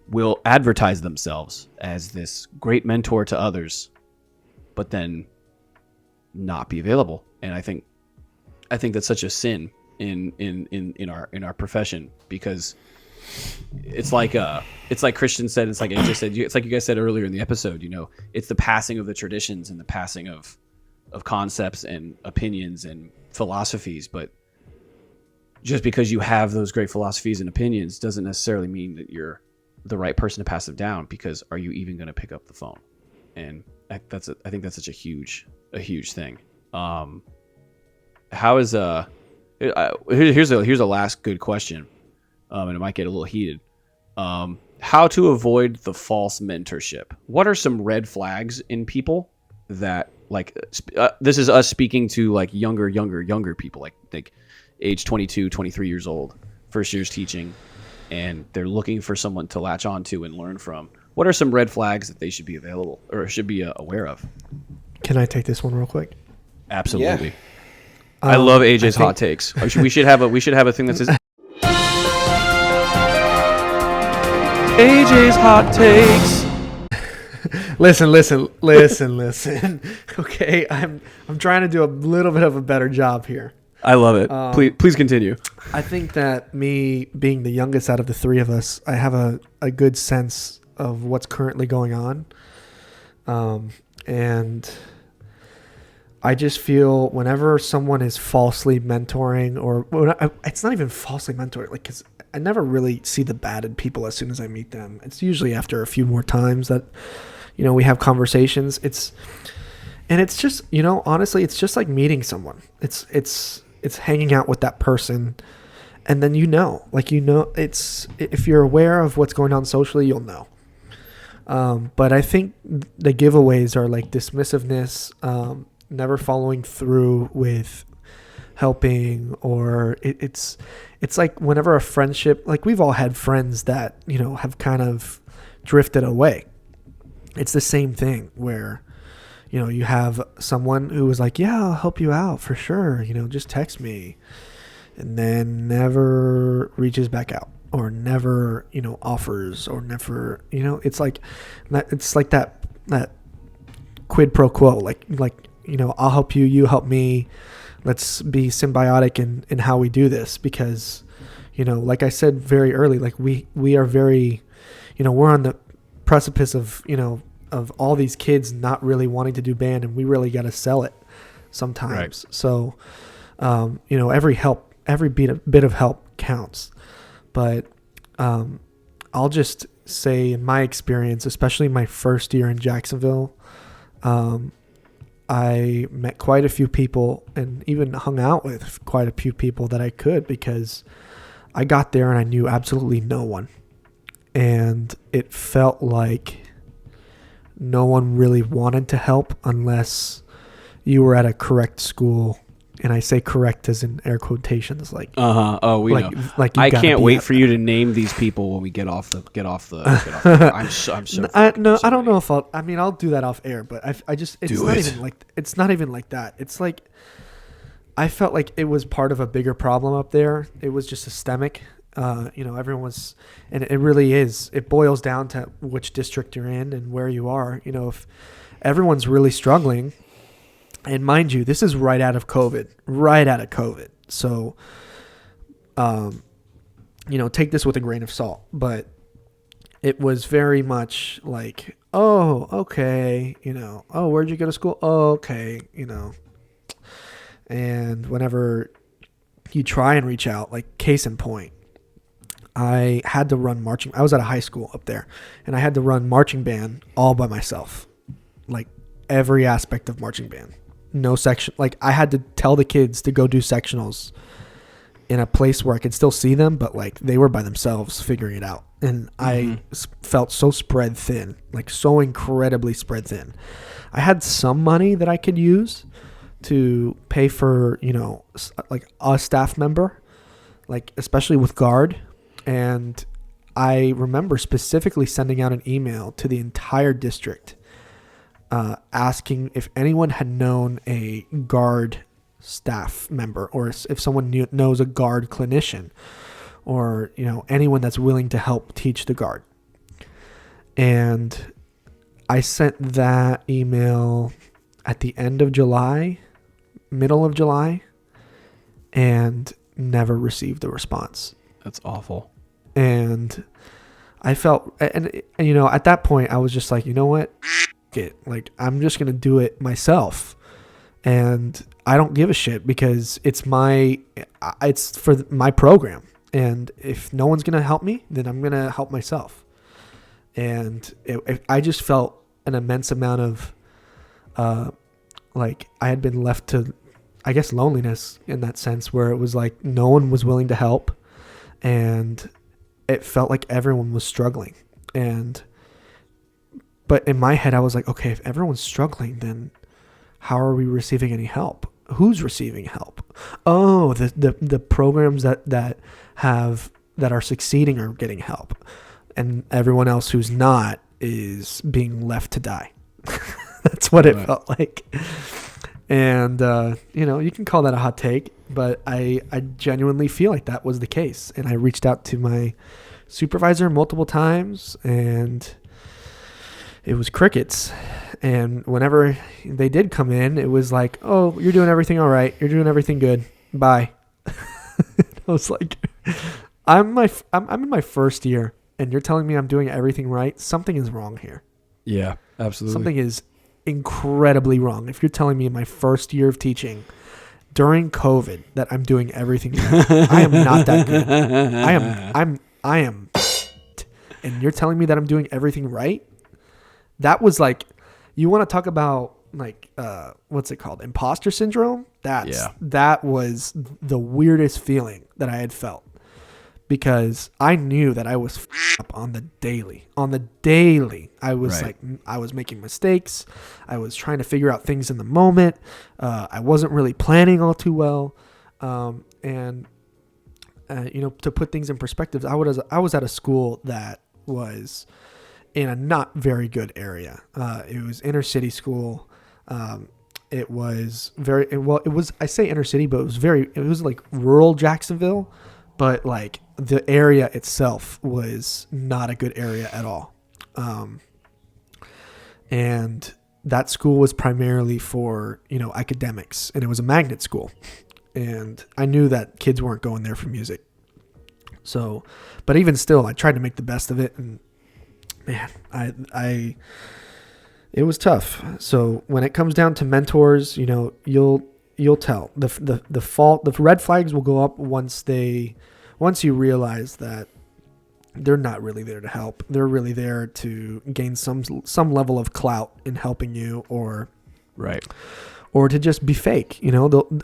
will advertise themselves as this great mentor to others, but then not be available. And I think that's such a sin in our profession, because it's like Christian said, it's like AJ said, it's like you guys said earlier in the episode, it's the passing of the traditions and the passing of concepts and opinions and philosophies. But just because you have those great philosophies and opinions doesn't necessarily mean that you're the right person to pass them down, because are you even going to pick up the phone? And I think that's such a huge thing. How is here's a last good question, and it might get a little heated. How to avoid the false mentorship? What are some red flags in people that this is us speaking to like younger people, like age 22, 23 years old, first year's teaching, and they're looking for someone to latch onto and learn from. What are some red flags that they should be available or should be aware of? Can I take this one real quick? Absolutely. Yeah. I love AJ's hot takes. We should have a thing that says AJ's hot takes. Listen. Okay, I'm trying to do a little bit of a better job here. I love it. Please continue. I think that me being the youngest out of the three of us, I have a good sense of what's currently going on. And I just feel whenever someone is falsely mentoring, it's not even falsely mentoring, because I never really see the bad in people as soon as I meet them. It's usually after a few more times that, we have conversations. It's just, honestly, it's just like meeting someone. It's hanging out with that person, and then it's, if you're aware of what's going on socially, you'll know. But I think the giveaways are like dismissiveness, never following through with helping, or it's like whenever a friendship, like we've all had friends that, have kind of drifted away. It's the same thing where, you have someone who was like, yeah, I'll help you out for sure. Just text me, and then never reaches back out, or never, offers, or never, it's like that quid pro quo, like, I'll help you, you help me. Let's be symbiotic in how we do this, because, like I said very early, like we are very, we're on the precipice of, of all these kids not really wanting to do band, and we really got to sell it sometimes. Right. So, every bit of help counts. But I'll just say, in my experience, especially my first year in Jacksonville, I met quite a few people and even hung out with quite a few people that I could, because I got there and I knew absolutely no one. And it felt like no one really wanted to help unless you were at a correct school. And I say correct as in air quotations, like Oh, we like, know. like you I gotta can't be wait at- for you to name these people when we get off the. I'm so. I don't know if I'll do that off air, but I just it's Do not it. even like it's not even like that. It's like I felt like it was part of a bigger problem up there. It was just systemic. Everyone was, and it really is. It boils down to which district you're in and where you are. If everyone's really struggling, and mind you, this is right out of COVID. So, take this with a grain of salt. But it was very much like, oh, okay, oh, where'd you go to school? Oh, okay, and whenever you try and reach out, like case in point, I had to run marching. I was at a high school up there, and I had to run marching band all by myself, like every aspect of marching band. No section. Like I had to tell the kids to go do sectionals in a place where I could still see them, but like they were by themselves figuring it out. And I felt so spread thin, like so incredibly spread thin. I had some money that I could use to pay for, like a staff member, like especially with guard. And I remember specifically sending out an email to the entire district asking if anyone had known a guard staff member, or if someone knows a guard clinician, or anyone that's willing to help teach the guard. And I sent that email at the end of July, middle of July, and never received a response. That's awful. And I felt, and at that point I was just like, you know what? Like, I'm just going to do it myself. And I don't give a shit because it's for my program. And if no one's going to help me, then I'm going to help myself. And I just felt an immense amount of, like I had been left to, I guess, loneliness in that sense, where it was like no one was willing to help. And it felt like everyone was struggling. But in my head, I was like, okay, if everyone's struggling, then how are we receiving any help? Who's receiving help? Oh, the programs that are succeeding are getting help, and everyone else who's not is being left to die. That's what it felt like. And you can call that a hot take, but I genuinely feel like that was the case. And I reached out to my supervisor multiple times, and it was crickets. And whenever they did come in, it was like, oh, you're doing everything all right. You're doing everything good. Bye. I was like, I'm in my first year, and you're telling me I'm doing everything right. Something is wrong here. Yeah, absolutely. Something is incredibly wrong. If you're telling me in my first year of teaching during COVID that I'm doing everything right, I am not that good. I am. And you're telling me that I'm doing everything right? That was like, you want to talk about like, what's it called? Imposter syndrome? That was the weirdest feeling that I had felt, because I knew that I was up on the daily. I was like, I was making mistakes. I was trying to figure out things in the moment. I wasn't really planning all too well. To put things in perspective, I was at a school that was in a not very good area. It was inner city school. It was I say inner city, but it was like rural Jacksonville, but like the area itself was not a good area at all. And that school was primarily for, academics, and it was a magnet school. And I knew that kids weren't going there for music. So, but even still, I tried to make the best of it, and man, it was tough. So when it comes down to mentors, you'll tell the red flags will go up once you realize that they're not really there to help. They're really there to gain some level of clout in helping you, or to just be fake,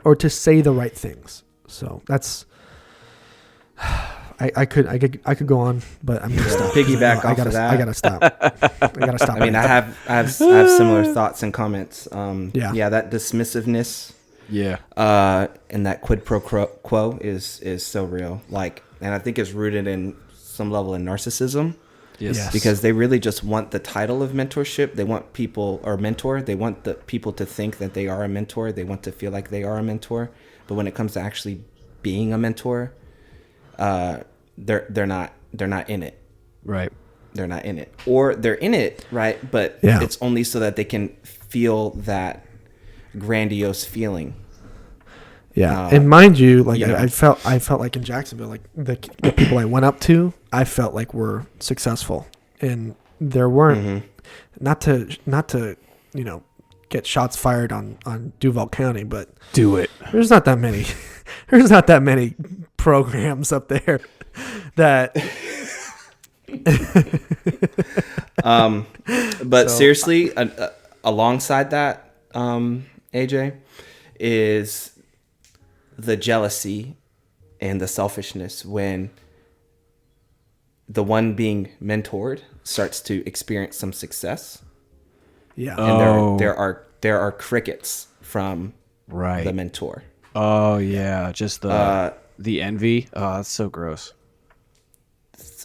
or to say the right things. So I could go on, but I'm gonna stop. Piggyback off of that. I gotta stop. I gotta stop. I mean, I have similar thoughts and comments. That dismissiveness, and that quid pro quo is so real. Like, and I think it's rooted in some level in narcissism. Yes. Because they really just want the title of mentorship. They want people, or mentor. They want the people to think that they are a mentor. They want to feel like they are a mentor. But when it comes to actually being a mentor, they're not in it. Right. They're not in it, or they're in it, right? But it's only so that they can feel that grandiose feeling. Yeah, and mind you, like I felt like in Jacksonville, like the people I went up to, I felt like were successful, and there weren't not to get shots fired on Duval County, but do it. There's not that many. There's not that many programs up there that. But seriously, alongside that, AJ, is the jealousy and the selfishness when the one being mentored starts to experience some success. Yeah. And there are crickets from the mentor. Oh yeah, just the envy. Oh, that's so gross.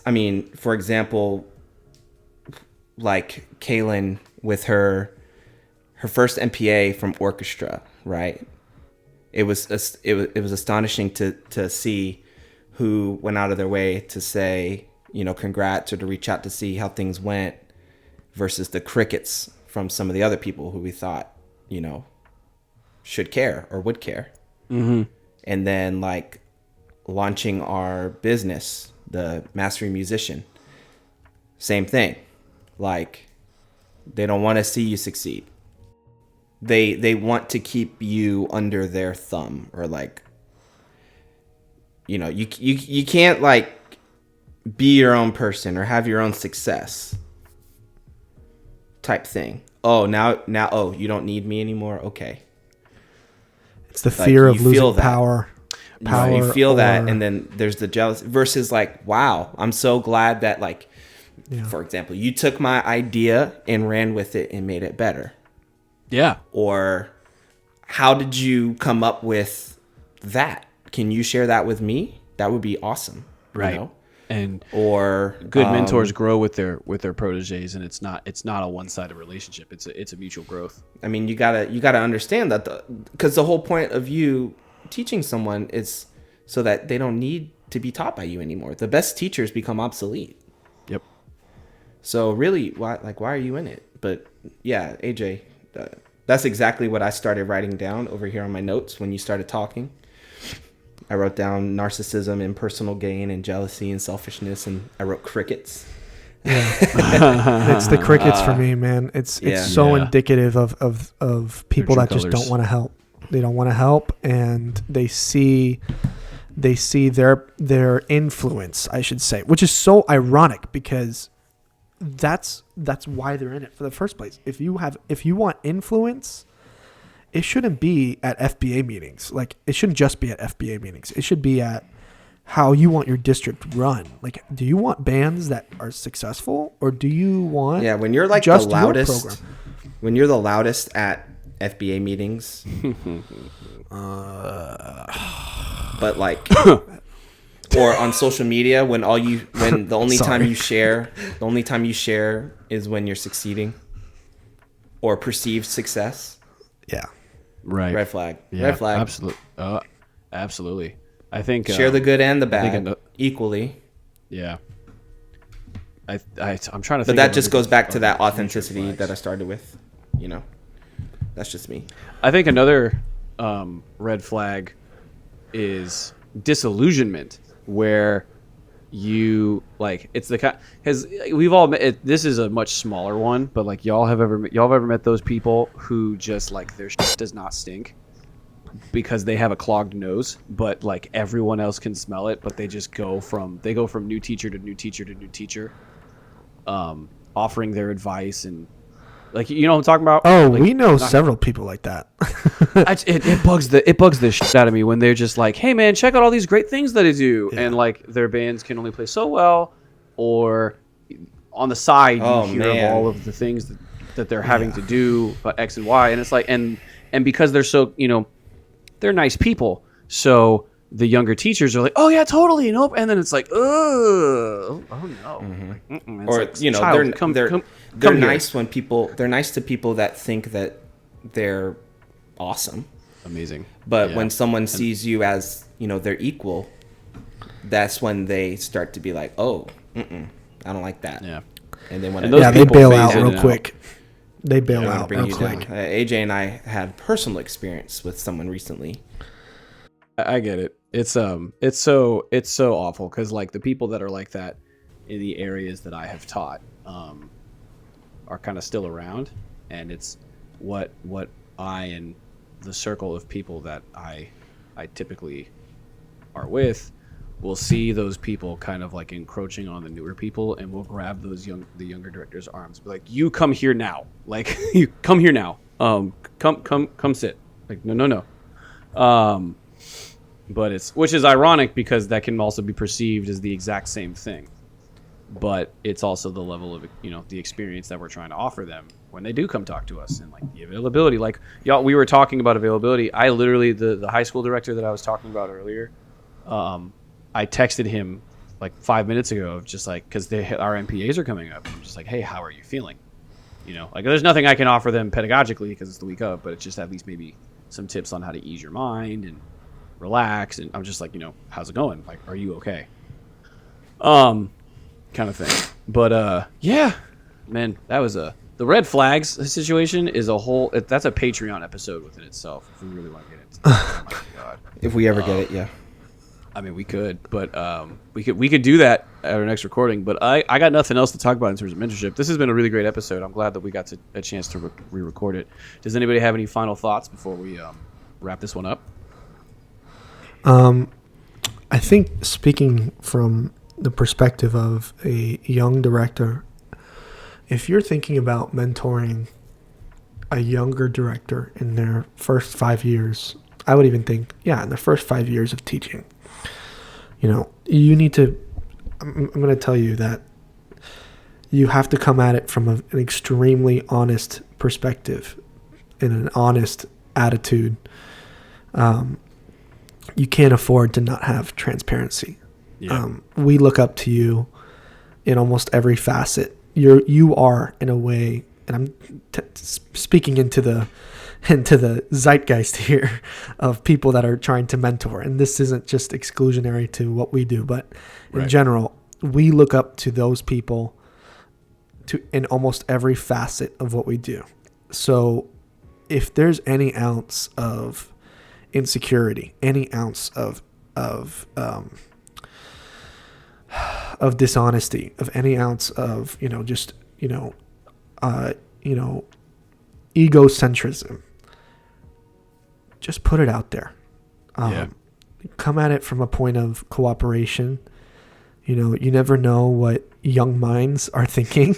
I mean, for example, like Kaylin with her first MPA from orchestra, right? It was astonishing to see who went out of their way to say, congrats, or to reach out to see how things went, versus the crickets from some of the other people who we thought, should care or would care. Mm-hmm. And then like launching our business, the Mastering Musician, same thing. Like, they don't want to see you succeed. They want to keep you under their thumb, or like, you can't like be your own person or have your own success type thing. Oh, now, you don't need me anymore. Okay. It's the fear of losing power. You feel that, and then there's the jealousy versus like, wow, I'm so glad that like, for example, you took my idea and ran with it and made it better. Yeah. Or how did you come up with that? Can you share that with me? That would be awesome. Right. And or good mentors grow with their proteges, and it's not a one-sided relationship. It's a mutual growth. I mean, you gotta understand that because the whole point of you teaching someone is so that they don't need to be taught by you anymore. The best teachers become obsolete. Yep. So really, why are you in it? But yeah, AJ, that's exactly what I started writing down over here on my notes when you started talking. I wrote down narcissism and personal gain and jealousy and selfishness, and I wrote crickets. Yeah. It's the crickets for me, man. It's so indicative of people that just don't want to help. They don't want to help, and they see their influence, I should say, which is so ironic because that's why they're in it for the first place. If you want influence, it shouldn't be at FBA meetings. Like, it shouldn't just be at FBA meetings. It should be at how you want your district run. Like, do you want bands that are successful, or do you want when you're like just the loudest, when you're the loudest at FBA meetings, but like, or on social media when the only time you share is when you're succeeding or perceived success. Yeah. Right. Red flag. Yeah, Red flag. Absolutely. I think share the good and the bad equally. Yeah. I'm trying to think. But that just goes back to that authenticity that I started with. That's just me. I think another red flag is disillusionment, where you like it's the kind because we've all met this is a much smaller one, but like y'all have ever met those people who just like their shit does not stink because they have a clogged nose, but like everyone else can smell it, but they just go from new teacher to new teacher to new teacher, offering their advice and Like, you know what I'm talking about? Oh, Like, we know several people like that. it bugs the shit out of me when they're just like, hey man, check out all these great things that I do, Yeah. and like their bands can only play so well, or on the side Oh, you hear man. of all of the things that they're having to do about X and Y, and it's like, and because they're so, you know, they're nice people, so the younger teachers are like, oh yeah, totally, nope, and then it's like, oh no, like, Or like, you know, child, they're come here. nice when they're nice to people that think that they're awesome. Amazing. But Yeah. when someone sees you as, you know, their equal, that's when they start to be like, oh, I don't like that. Yeah. And then when And those They people bail phase out in real and quick. They bail they want to out bring real you quick. down. AJ and I had personal experience with someone recently. I get it. It's so awful because like the people that are like that in the areas that I have taught are kind of still around, and it's what I and the circle of people that I typically are with will see those people kind of like encroaching on the newer people, and we'll grab the younger director's arms, be like, you come here now, like you come here now, come sit, like no. But which is ironic because that can also be perceived as the exact same thing, but it's also the level of, you know, the experience that we're trying to offer them when they do come talk to us, and like the availability. Like y'all, we were talking about availability. I literally, the high school director that I was talking about earlier, I texted him like 5 minutes ago, just like, because our MPAs are coming up. I'm just like, hey, how are you feeling? You know, like there's nothing I can offer them pedagogically because it's the week of, but it's just at least maybe some tips on how to ease your mind and relax. And I'm just like, you know, how's it going? Like, are you okay? Kind of thing. But yeah, man, that was the red flags situation is a whole. That's a Patreon episode within itself if we really want to get into that. Oh my god. If we ever get it, yeah. I mean, we could, but we could do that at our next recording. But I got nothing else to talk about in terms of mentorship. This has been a really great episode. I'm glad that we got a chance to re-record it. Does anybody have any final thoughts before we wrap this one up? I think speaking from the perspective of a young director, if you're thinking about mentoring a younger director in their first 5 years, I would even think, in the first 5 years of teaching, you know, you need to, I'm going to tell you that you have to come at it from an extremely honest perspective and an honest attitude. You can't afford to not have transparency. Yeah. We look up to you in almost every facet. You are, in a way, and I'm speaking into the zeitgeist here of people that are trying to mentor. And this isn't just exclusionary to what we do, but in general, we look up to those people in almost every facet of what we do. So if there's any ounce of insecurity, any ounce of dishonesty, of any ounce of, egocentrism, just put it out there. Come at it from a point of cooperation. You know, you never know what young minds are thinking.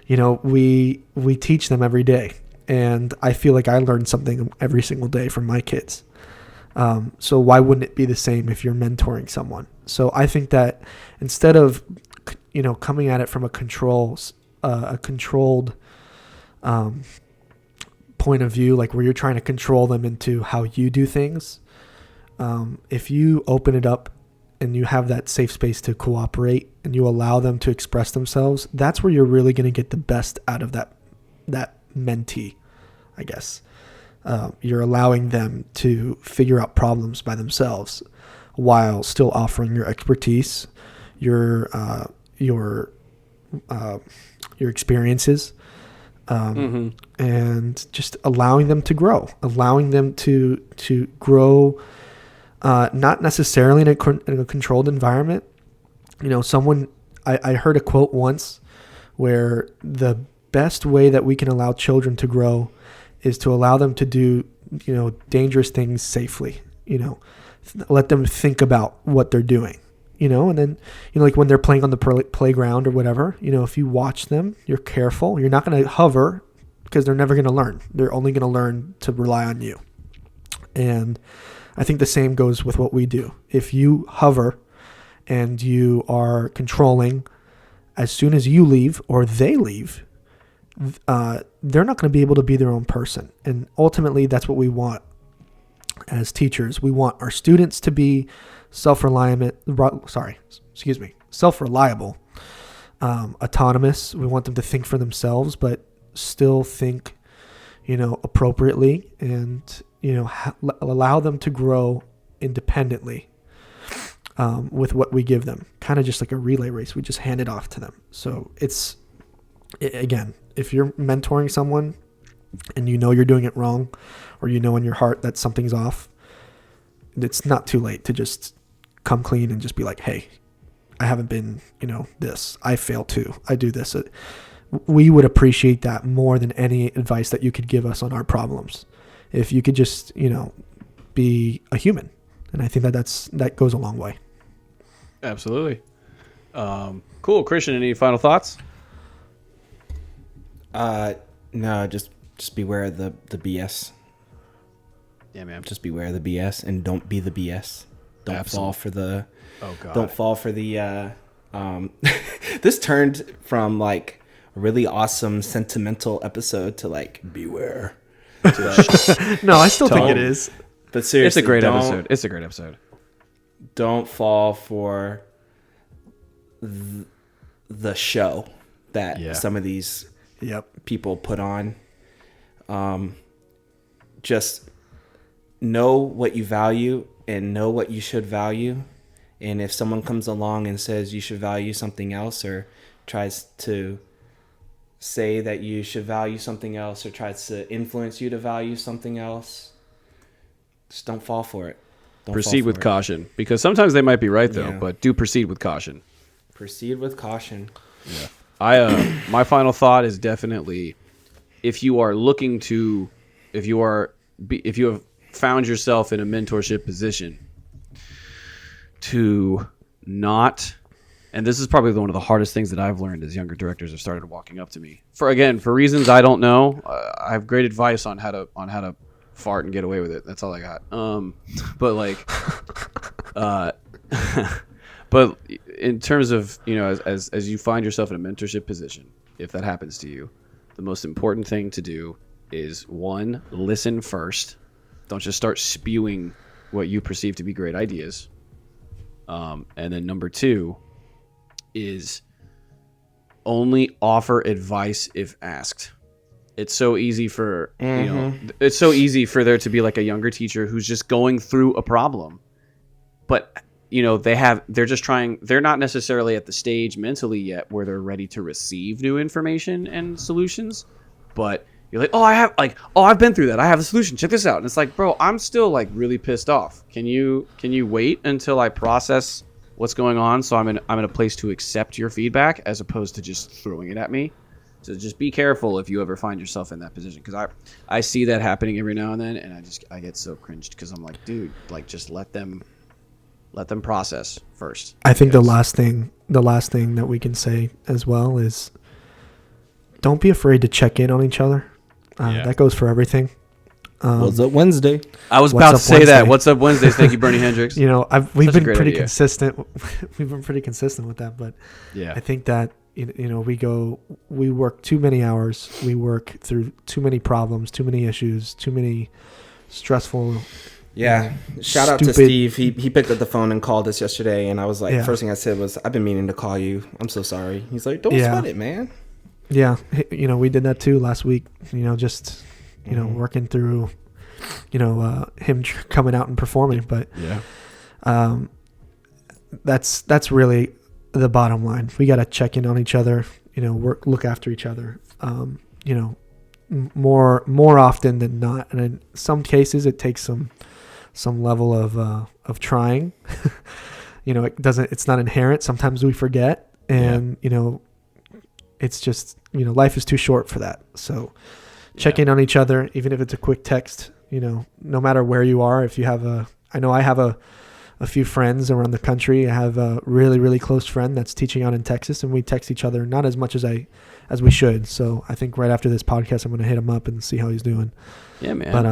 You know, we teach them every day, and I feel like I learn something every single day from my kids. So why wouldn't it be the same if you're mentoring someone? So I think that instead of, coming at it from a controlled point of view, like where you're trying to control them into how you do things, if you open it up and you have that safe space to cooperate and you allow them to express themselves, that's where you're really going to get the best out of that mentee, I guess. You're allowing them to figure out problems by themselves while still offering your expertise, your experiences, and just allowing them to grow, not necessarily in a controlled environment. You know, I heard a quote once where the best way that we can allow children to grow is to allow them to do, dangerous things safely, let them think about what they're doing, and then, like when they're playing on the playground or whatever, if you watch them, you're careful, you're not going to hover because they're never going to learn. They're only going to learn to rely on you. And I think the same goes with what we do. If you hover and you are controlling, as soon as you leave or they leave, they're not going to be able to be their own person. And ultimately, that's what we want as teachers. We want our students to be self-reliable, autonomous. We want them to think for themselves, but still think, appropriately, and, allow them to grow independently with what we give them. Kind of just like a relay race. We just hand it off to them. So again, if you're mentoring someone and you're doing it wrong, or in your heart that something's off, it's not too late to just come clean and just be like, hey, I haven't been, this. I fail too. I do this. We would appreciate that more than any advice that you could give us on our problems. If you could just, be a human. And I think that goes a long way. Absolutely. Cool. Christian, any final thoughts? No, just beware of the BS. Yeah, man. Just beware of the BS and don't be the BS. Don't Absolutely. fall for the. Oh God. Don't fall for the. This turned from like a really awesome sentimental episode to like beware. No, I still think it is. But seriously, It's a great episode. It's a great episode. Don't fall for the show that some of these people put on. Just know what you value and know what you should value. And if someone comes along and says you should value something else, or tries to say that you should value something else, or tries to influence you to value something else, just don't fall for it. Proceed with caution, because sometimes they might be right though, but do proceed with caution. Proceed with caution. Yeah. My final thought is definitely, if you have found yourself in a mentorship position, to not, and this is probably one of the hardest things that I've learned as younger directors have started walking up to me for reasons I don't know. I have great advice on how to fart and get away with it. That's all I got. But in terms of, as you find yourself in a mentorship position, if that happens to you, the most important thing to do is, one, listen first. Don't just start spewing what you perceive to be great ideas. And then number two is only offer advice if asked. It's so easy for, it's so easy for there to be like a younger teacher who's just going through a problem, but they're not necessarily at the stage mentally yet where they're ready to receive new information and solutions. But you're like, I've been through that. I have a solution. Check this out. And it's like, bro, I'm still like really pissed off. Can you wait until I process what's going on, so I'm in a place to accept your feedback as opposed to just throwing it at me? So just be careful if you ever find yourself in that position, because I see that happening every now and then, and I get so cringed because I'm like, dude, like just let them process first. I think the last thing that we can say as well is, don't be afraid to check in on each other. That goes for everything. What's up Wednesday? I was about to say that. What's up Wednesdays? Thank you, Bernie Hendricks. We've been pretty consistent. We've been pretty consistent with that, but I think that we work too many hours. We work through too many problems, too many issues, too many stressful. Yeah. Shout out to Steve. He picked up the phone and called us yesterday, and I was like, first thing I said was, I've been meaning to call you. I'm so sorry. He's like, don't sweat it, man. Yeah. We did that too last week, working through, him coming out and performing, but that's really the bottom line. We got to check in on each other, look after each other, more often than not. And in some cases it takes some level of trying. It's not inherent. Sometimes we forget, and it's just, life is too short for that. So check in on each other, even if it's a quick text, no matter where you are. If you have I know I have a a few friends around the country. I have a really, really close friend that's teaching out in Texas, and we text each other not as much as we should. So I think right after this podcast, I'm going to hit him up and see how he's doing. Yeah, man. But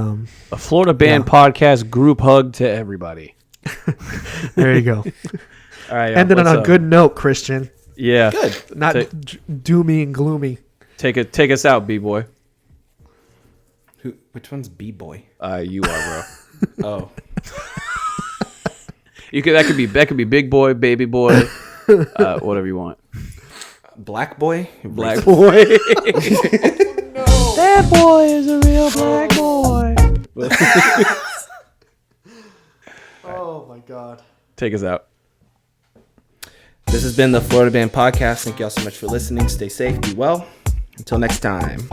a Florida Band podcast group hug to everybody. there you go. All right. Ended on a good note, Christian. Yeah. Good. Not doomy and gloomy. Take us out, B-boy. Which one's B-boy? You are, bro. Oh. That could be big boy, baby boy, whatever you want. Black boy? Black boy. That boy is a real black boy. Oh my God. Take us out. This has been the Florida Band Podcast. Thank you all so much for listening. Stay safe, be well. Until next time.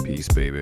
Peace, baby.